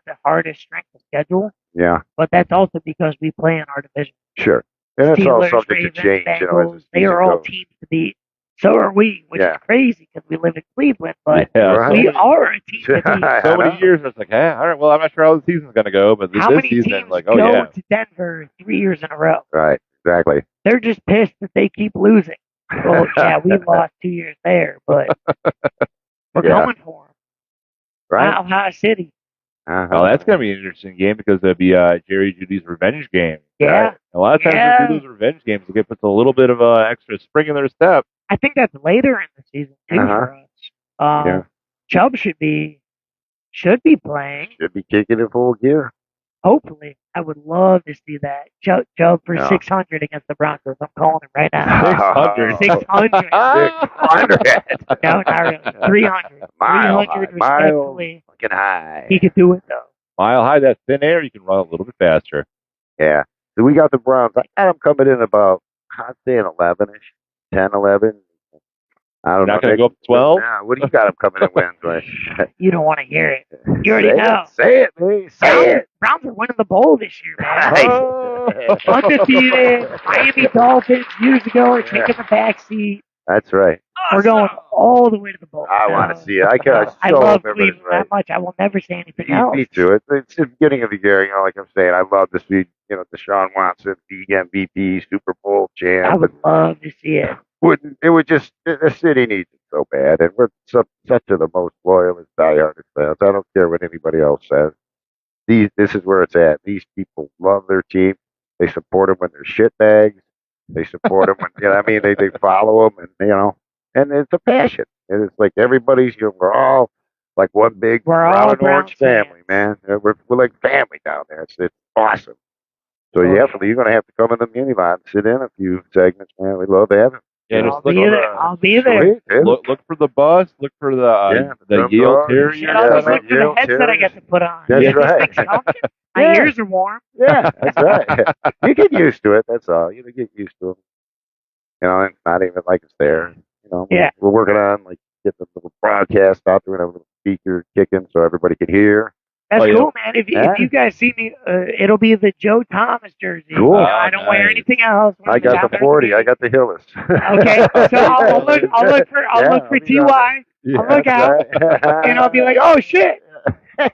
the hardest strength of schedule. Yeah. But that's also because we play in our division. Sure. And it's all subject Ravens, to change. Bengals, they are all teams to beat. So are we, which is crazy because we live in Cleveland, but we are a team to beat. So many years, it's like, all right, well, I'm not sure how the season's going to go, but this season, like, go to Denver 3 years in a row? Right, exactly. They're just pissed that they keep losing. Well, yeah, we lost 2 years there, but we're going for them. Right. Ohio City. Well, that's going to be an interesting game because it'll be Jerry Jeudy's revenge game. Yeah. Right? A lot of times when we do those revenge games, it puts a little bit of extra spring in their step. I think that's later in the season, too, for us. Yeah. Chubb should be playing. Should be kicking in full gear. Hopefully, I would love to see that. Chubb for Yeah. 600 against the Broncos. I'm calling it right now. 600. 600. 600. No, not really. 300. Mile 300 high. respectfully. Mile fucking high. He could do it though. Mile high, that thin air, you can run a little bit faster. Yeah. So we got the Browns. I got them coming in about, I'd say an 11-ish, 10, 11. I don't know. Not going to go up to 12? Nah, what do you got them coming in wins? Like? You don't want to hear it. You already know. Say it, man. Say it. Browns are winning the bowl this year, man. Oh. Undefeated. Miami Dolphins years ago are taking the back seat. That's right. We're going all the way to the bowl. I want to see it. I love Cleveland that much. I will never say anything else. Me too. It's the beginning of the year. You know, like I'm saying, I love to see, Deshaun Watson, the MVP, Super Bowl champ. I would love to see it. It would just, the city needs it so bad. And we're such of the most loyalist, diehard fans. I don't care what anybody else says. This is where it's at. These people love their team. They support them when they're shitbags. They support them when, they follow them and it's a passion. And it's like everybody's, we're all like one big brown and orange family, man. We're like family down there. It's awesome. So definitely, you're going to have to come in the mini lot and sit in a few segments, man. We love having you. Yeah, I'll be there. Look for the bus. Look for the Yale Terrier. Look for the headset I get to put on. That's right. My ears are warm. Yeah, that's right. You get used to it. That's all. You get used to it. And it's not even like it's there. We're working on get the little broadcast out there and have a little speaker kicking so everybody can hear. That's cool, man. If you guys see me, it'll be the Joe Thomas jersey. Cool. I don't wear anything else. I got the 40. I got the Hillis. Okay, so I'll look for Ty. I'll look out, and I'll be like, oh shit.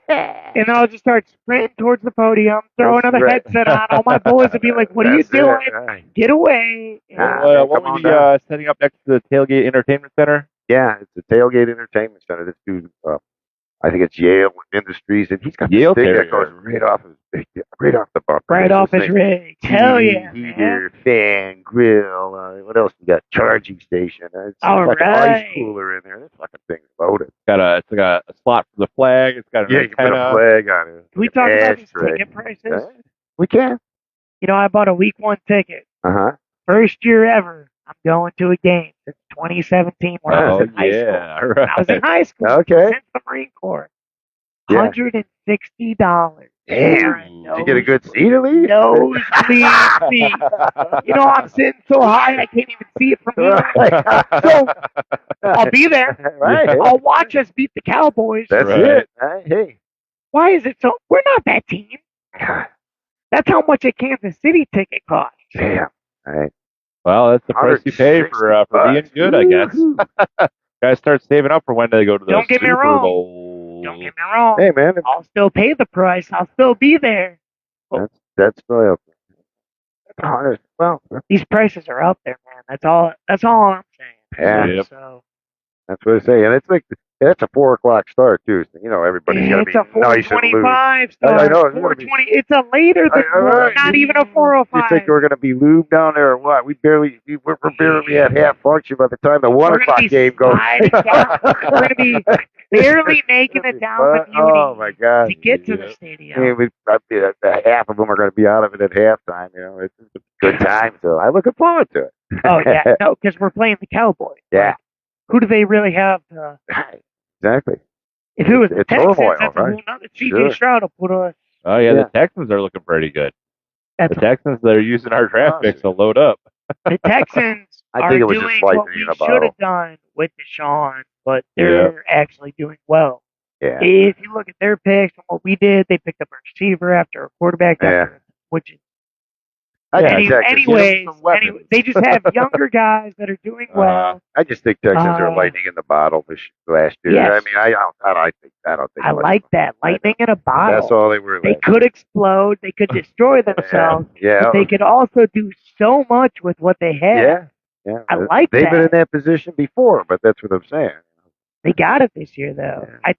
And I'll just start sprinting towards the podium, throw another headset on. All my boys will be like, what are you doing? Get away. What were you setting up next to the Tailgate Entertainment Center? Yeah, it's the Tailgate Entertainment Center. This dude, I think it's Yale Industries, and he's got Yale this thing that goes right off the bumper. Right off his rig. Hell yeah, heater, fan, grill. What else? We got charging station. It's like an ice cooler in there. This fucking thing's loaded. It's got a slot for the flag. It's got an you can put a flag on it. Can we talk about these ticket prices? We can. I bought a week 1 ticket. First year ever. I'm going to a game since 2017 when I was in high school. Right. I was in high school. Okay. Since the Marine Corps. Yeah. $160. Damn. Did you get a good seat at least? Nosebleed seat. I'm sitting so high I can't even see it from here. So I'll be there. Right. I'll watch us beat the Cowboys. That's it. Hey. Why is it so? We're not that team. That's how much a Kansas City ticket costs. Damn. Right. Well, that's the price you pay for being good, I guess. Guys, start saving up for when they go to the Super Bowl. Don't get me wrong. Hey, man. I'll still pay the price. I'll still be there. That's still well, these prices are up there, man. That's all I'm saying. Yeah. Yep. So that's what I say. And it's like that's a 4:00 start too. So, everybody's got to be nice and loose. It's a 4:25 start. I know. 4:20. It's a later than not even a 4:05. You think we're going to be lubed down there or what? We're barely at half function by the time the 1:00 game goes. We're going to be barely making it down with Muni oh my God! to get to the stadium. Half of them are going to be out of it at halftime. It's a good time. So I'm looking forward to it. Oh yeah, no, because we're playing the Cowboys. Yeah. Who do they really have? Exactly. If it was the Texans, turmoil, that's right? a whole nother. C.J. Stroud will put us. Oh yeah, the Texans are looking pretty good. The Texans, they're using our draft picks to load up. The Texans are doing what we should have done with Deshaun, but they're actually doing well. Yeah. If you look at their picks and what we did, they picked up a receiver after a quarterback, which is. Anyways, they just have younger guys that are doing well. I just think Texans are lightning in the bottle last year. Yes. I don't think. I like that lightning in a bottle. That's all they were. They could explode. They could destroy themselves. Yeah. But they could also do so much with what they have. Yeah. I like that. They've been in that position before, but that's what I'm saying. They got it this year, though. Yeah. I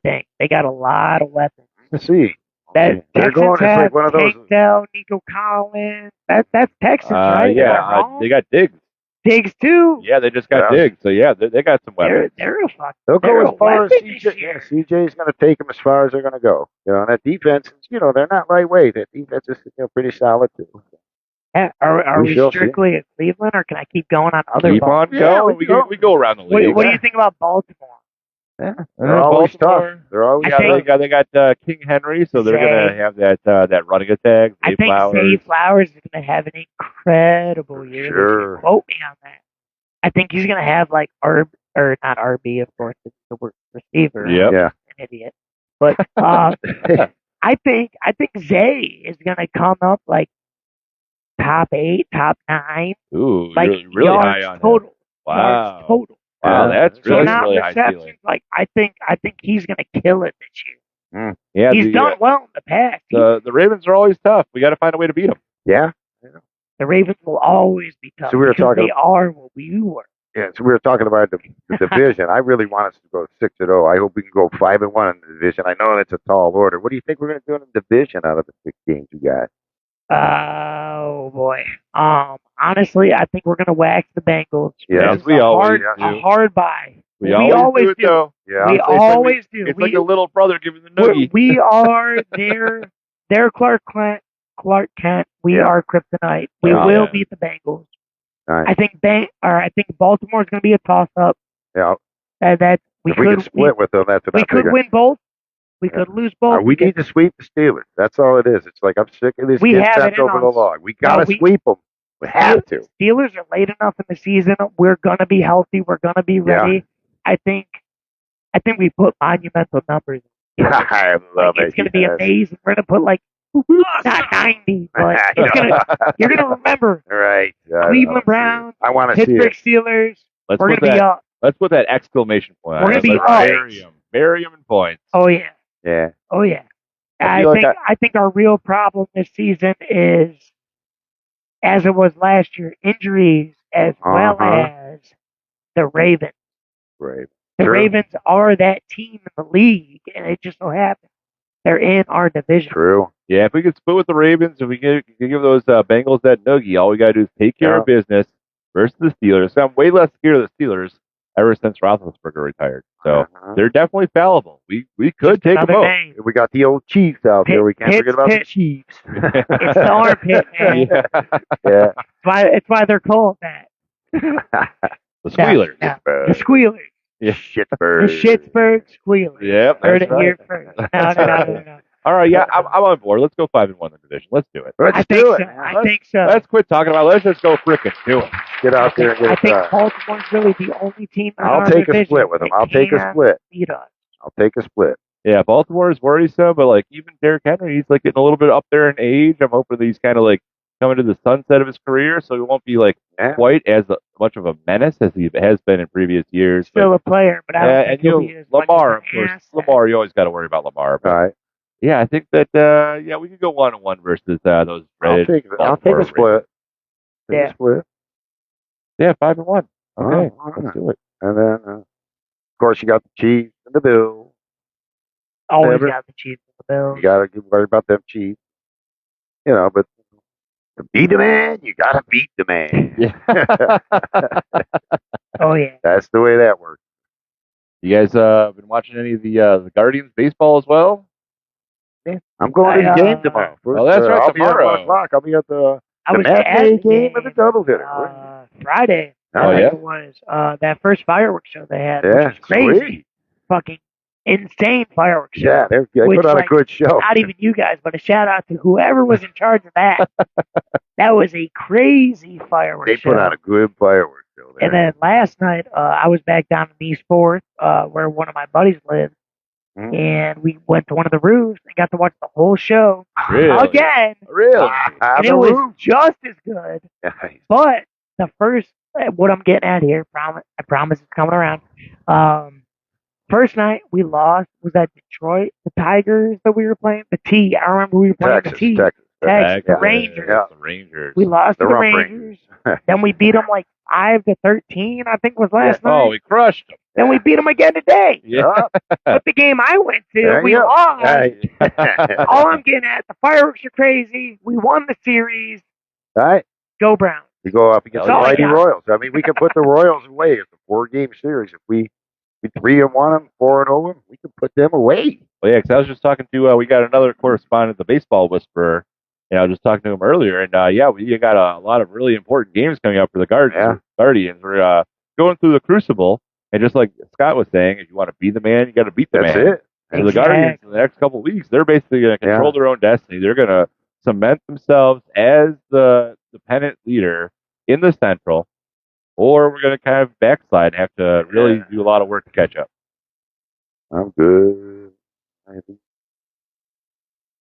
think they got a lot of weapons. Let's see. That they're going. It's like one of those. Tank Dell, Nico Collins. That's Texans, right? Yeah, they got Diggs. Diggs too. Yeah, they just got Diggs, so yeah, they got some weapons. They're a fuck. They'll They're go a as far as weapon this CJ. year. Yeah, CJ's going to take them as far as they're going to go. And that defense, they're not lightweight. That defense is pretty solid too. Yeah, are we shall see. strictly at Cleveland, or can I keep going on other Keep on going. We go around the league. What do you think about Baltimore? Yeah, they're always tough. They're always they got King Henry, so they're gonna have that running attack. I think Zay Flowers is gonna have an incredible year. Sure. Quote me on that. I think he's gonna have like not RB, of course, it's the receiver. Yep. Yeah. An idiot. But I think Zay is gonna come up like top 8, top 9. Ooh, like you're really high on total. him. Wow. Yards total. Wow, that's really high receptions. ceiling. Like I think he's gonna kill it this year. Yeah, he's done well in the past. The Ravens are always tough. We got to find a way to beat them. Yeah. The Ravens will always be tough. So we were talking. They are what we were. Yeah, so we were talking about the division. I really want us to go 6-0. I hope we can go 5-1 in the division. I know that's a tall order. What do you think we're going to do in the division out of the 6 games we got? Oh boy. Honestly, I think we're gonna wax the Bengals. Yeah, we always do. A hard bye. We always do. Though. Yeah, we always do. It's like a little brother giving the noogie. We are their Clark Kent. We are Kryptonite. We will beat the Bengals. Nice. I think Baltimore's gonna be a toss up. Yeah. That we could split with them. That's we could win both. We could lose both. We need to sweep the Steelers. That's all it is. It's like I'm sick of this getting sent over the log. We got to sweep them. We have to. Steelers are late enough in the season. We're gonna be healthy. We're gonna be ready. Yeah. I think we put monumental numbers. I love it. It's gonna be amazing. We're gonna put like not 90, but you're gonna remember. Right. Cleveland Browns. I want to see Pittsburgh Steelers. We're gonna be up. Let's put that exclamation point. We're gonna be up. Bury them in points. Oh yeah. Yeah. Oh yeah. I think our real problem this season is, as it was last year, injuries as well as the Ravens. Right. The Ravens are that team in the league, and it just so happens they're in our division. True. Yeah, if we could split with the Ravens, if we can give those Bengals that noogie, all we got to do is take care of business versus the Steelers. So I'm way less scared of the Steelers ever since Roethlisberger retired. So they're definitely fallible. We could take them both. We got the old Chiefs out there. We can't forget about the Chiefs. It's the armpit, man. Yeah. It's why they're called that. The Squealers. The Squealers. Yeah. Shittsburg. The Shittsburg Squealers. Yep. Heard it here first. No. All right, yeah, I'm on board. Let's go 5-1 in the division. Let's do it. Let's do it. I think so. Let's quit talking about it. Let's just go frickin' do it. Get out there and get I think Baltimore's really the only team in I'll take a split with them. I'll take a split. Beat us. I'll take a split. Yeah, Baltimore is worrisome, but like even Derrick Henry, he's like getting a little bit up there in age. I'm hoping that he's kind of like coming to the sunset of his career, so he won't be like quite as much of a menace as he has been in previous years. Still a player, but I don't think he'll be as Lamar, much of course. Lamar, you always got to worry about Lamar. But, all right. Yeah, I think that we could go 1-1 versus those. I'll take a split. Take a split. Yeah, 5-1. Okay, let's do it. And then, of course, you got the Chiefs and the Bills. Always got the Chiefs and the Bills. You got to worry about them Chiefs. But to beat the man, you got to beat the man. Yeah. Oh yeah. That's the way that works. You guys been watching any of the Guardians baseball as well? Yeah. I'm going to the game tomorrow. Oh, that's right. I'll Tomorrow. be at 1 o'clock. I'll be at the matinee game of the doubleheader. Friday. Oh, yeah? It was that first fireworks show they had. Yeah, which was crazy. sweet. Fucking insane fireworks show. Yeah, they put on a good show. Not even you guys, but a shout out to whoever was in charge of that. That was a crazy fireworks show. They put on a good fireworks show there. And then last night, I was back down in East Fourth, where one of my buddies lives. And we went to one of the roofs and got to watch the whole show again. Really? And it was just as good. Nice. But the first, what I'm getting at here, I promise it's coming around. First night we lost. Was that Detroit, the Tigers that we were playing? The T. I remember we were playing Texas, the T. Texas. The Rangers. Yeah. The Rangers. We lost to the Rump Rangers. Then we beat them like 5-13. I think was last night. Oh, we crushed them. Then we beat them again today. Yeah. But the game I went to, There we you go. lost. Right. All I'm getting at, the fireworks are crazy. We won the series. Right. Go Browns. We go up against the Hell yeah. Mighty Royals. I mean, we can put the Royals away. It's a 4-game series. If we 3-1 them, 4-0 them, we can put them away. Well, yeah, because I was just talking to, we got another correspondent, the Baseball Whisperer, and I was just talking to him earlier, and we got a lot of really important games coming up for the Guardians. We're going through the Crucible, and just like Scott was saying, if you want to be the man, you got to beat the man. That's it. So the Guardians in the next couple of weeks, they're basically going to control their own destiny. They're going to cement themselves as the pennant leader in the Central, or we're going to kind of backslide and have to really do a lot of work to catch up. I'm good.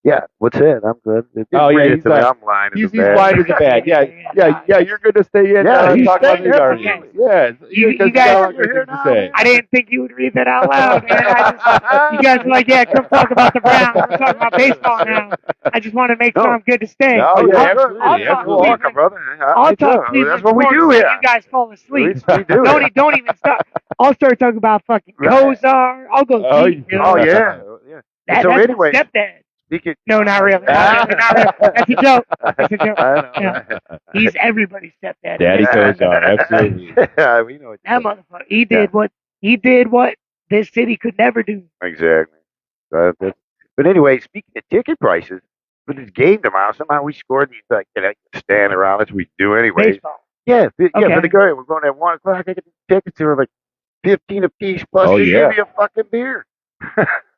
Yeah, what's it? I'm good. He's I'm lying. He's lying as a bad. Yeah. You're good to stay in. Talk about the Guardians. Yeah, you guys are here to say. I didn't think you would read that out loud, man. You guys were like, yeah, come talk about the Browns. We're talking about baseball now. I just want to make sure I'm good to stay. Absolutely. Welcome, brother. I'll talk Cleveland. That's what we do here. You guys fall asleep. We do. Don't even stop. I'll start talking about fucking Kozar. I'll go deep. Yeah. That's So my anyway, stepdad. speaking. No, not really. Not really. That's a joke. That's a joke. I know. He's everybody's stepdad. Daddy Kozar, absolutely. Yeah, we know. That motherfucker. He did what this city could never do. Exactly. But anyway, speaking of ticket prices, for this game tomorrow, somehow we scored these stand around as we do anyway. Baseball. Yeah, for the Guardians, we're going at 1 o'clock. I get the tickets. They were like 15 a piece plus they give you a fucking beer.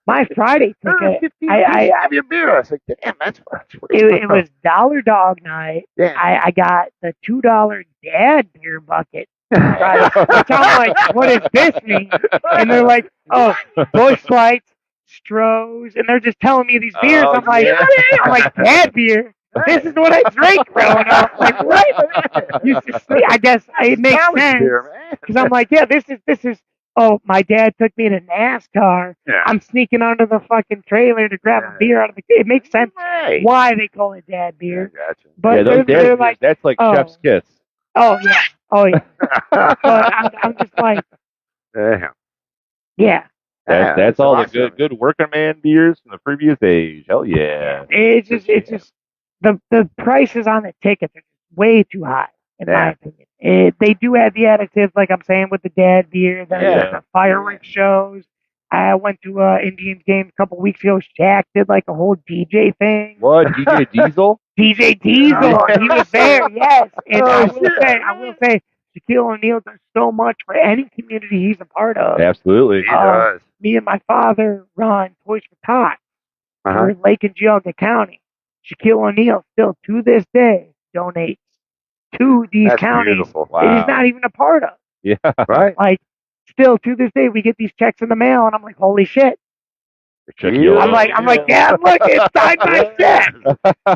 My Friday ticket, I have your beer. I was like, damn, that's it was $1 dog night. Yeah. I got the $2 dad beer bucket. Friday, which I'm like, what does this mean? And they're like, oh, Busch Lights, Strohs, and they're just telling me these beers. I'm like, dad beer. This is what I drank growing up. Like, what? Used to sleep. I guess it makes sense because I'm like, yeah, this is. Oh, my dad took me to NASCAR. Yeah. I'm sneaking under the fucking trailer to grab a beer out of the. It makes sense why they call it dad beer. Yeah, gotcha. But they're like, that's like Chef's Kiss. Oh yeah. But I'm just like, yeah. That's all awesome. the good working man beers from the previous age. Hell yeah. It's just the prices on the tickets are way too high in my opinion. They do have the additives, like I'm saying, with the dad beer, the fireworks shows. I went to Indians game a couple weeks ago. Shaq did like a whole DJ thing. What, DJ Diesel? DJ Diesel, he was there, yes. And I will say, Shaquille O'Neal does so much for any community he's a part of. Absolutely, he does. Me and my father run Toys for Tots for Lake and Geauga County. Shaquille O'Neal still to this day donates to these counties. Beautiful. Wow. He's not even a part of. Yeah, right. Like, still to this day, we get these checks in the mail, and I'm like, holy shit. I'm like, Dad, look, it's signed my check,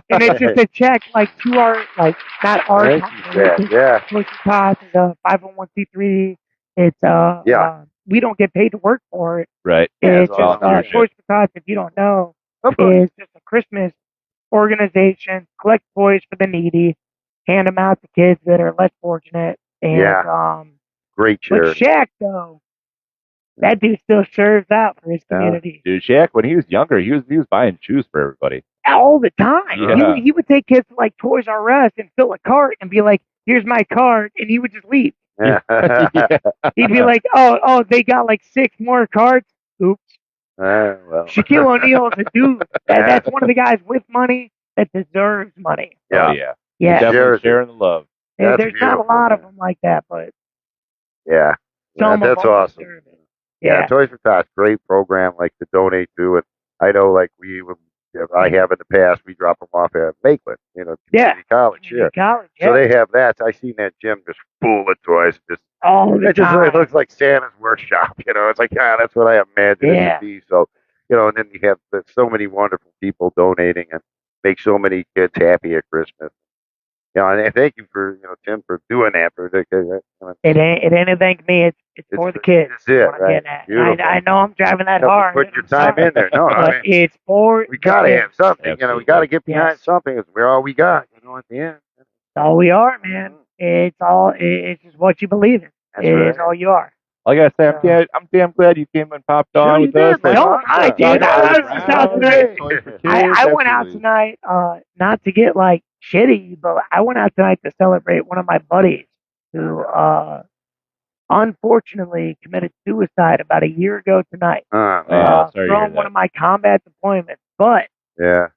and it's just a check like to our, like, not our company. Toys for Tots is a 501c3. It's we don't get paid to work for it. Right. It's just Toys for Tots. If you don't know, is just a Christmas organization, collect toys for the needy, hand them out to kids that are less fortunate. And great charity. But Shaq, though, that dude still serves out for his community. Dude, Shaq, when he was younger, he was buying shoes for everybody all the time. Yeah. He would take kids to like Toys R Us and fill a cart and be like, "Here's my card," and he would just leave. Yeah. He'd be like, "Oh, they got like 6 more cards. Oops." Well. Shaquille O'Neal is a dude. That's one of the guys with money that deserves money. Yeah. Yeah. Definitely sharing the love. There's not a lot of them like that, but that's awesome. Yeah, Toys for Tots, great program, like to donate to. And I know, like I have in the past, we drop them off at Lakeland, community college. So they have that. I seen that gym just full of toys. It looks like Santa's workshop. It's like, that's what I imagine it would be. So, and then you have so many wonderful people donating and make so many kids happy at Christmas. And thank you for Tim for doing that. It ain't a thank me. It's for the kids. That's it, right? I know I'm driving that hard. Put your time in there. No, but it's for. We gotta have something. Absolutely. We gotta get behind something. We're all we got. At the end. That's all we are, man. It's just what you believe in. It's all you are. Like I say, I'm damn glad you came and popped on you with did, us. man. No, I did. I was just out tonight. Toys for kids, I went out absolutely. tonight, not to get like shitty, but I went out tonight to celebrate one of my buddies who, unfortunately committed suicide about a year ago tonight. Man. Sorry to hear From one that. of my combat deployments. But Yeah.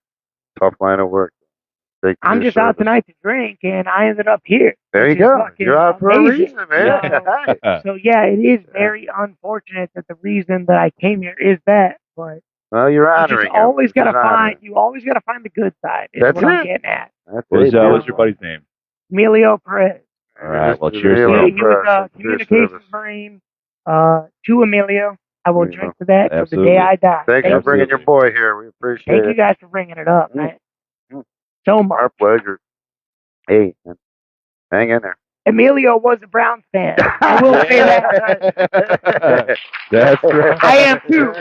Tough line of work. Thank you I'm for just your out service. tonight to drink, and I ended up here. There you which is go. fucking You're out for a amazing. reason, man. So yeah, it is very unfortunate that the reason that I came here is that. But Well, you're you honoring just always him. gotta Just honoring him. you always gotta find the good side. Is That's what I'm it. getting at. That's What's it. your buddy's name? Emilio Perez. All right. Well, Mr. cheers to Emilio him. He was Press. a Thank you for your communications service. marine. To Emilio, I will Yeah. drink to that till the Absolutely. day I die. Thank you for Thank bringing your boy here. We appreciate Thank it. you guys for bringing it up, man. Mm. So much. Our pleasure. Hey, man. Hang in there. Emilio was a Browns fan. I will say that. That's right. I am too.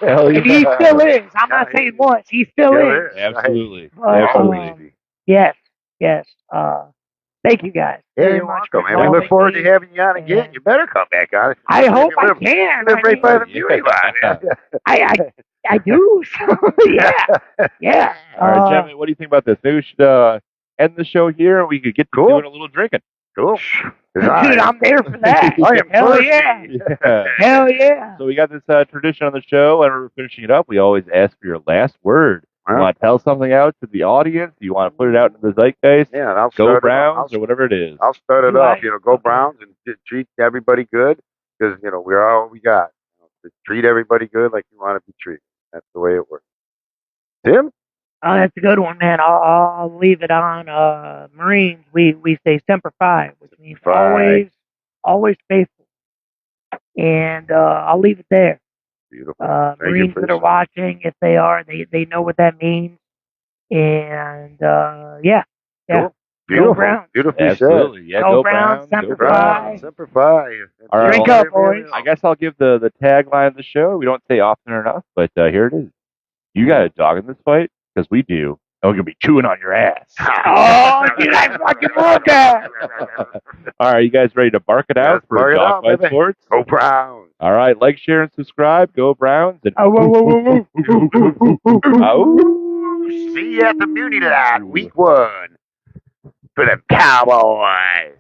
Hell And he yeah. still is. I'm not saying once. He still is. Absolutely. But, Absolutely. yes. Thank you guys Yeah, very you're much. welcome, for man. We look calling forward me. to having you on again. And You better come back on. I hope I You can. live right by the Yeah. beauty line, man. I do. Yeah. All right, gentlemen, what do you think about this? Maybe we should end the show here and we could get to doing a little drinking. Cool. Dude, I'm there for that. I am Hell thirsty. yeah. Hell yeah. So we got this tradition on the show, and we're finishing it up. We always ask for your last word. You want to tell something out to the audience? Do you want to put it out into the zeitgeist? Yeah, and I'll Go start Browns or whatever it is. I'll start it Right. off. Go Browns and treat everybody good because we're all we got. Treat everybody good like you want to be treated. That's the way it works. Tim? Oh, that's a good one, man. I'll leave it on Marines. We say Semper Fi, which means always faithful. And I'll leave it there. Beautiful. Marines that are watching, if they are, they know what that means. And yeah. Cool. Go Browns. Beautifully Absolutely. Yeah, Go go Browns, Browns. Semper Go Browns. Fi. Semper Fi. All right, Drink well, up, boys. I guess I'll give the tagline of the show. We don't say often enough, but here it is. You got a dog in this fight? Because we do. And we're going to be chewing on your ass. Oh, dude, I fucking love that. All right, you guys ready to bark it out for bark it Dog out, Fight baby. Sports? Go Browns. All right, like, share, and subscribe. Go Browns. And Whoa. See you at the Muni tonight, week 1 for the Cowboys.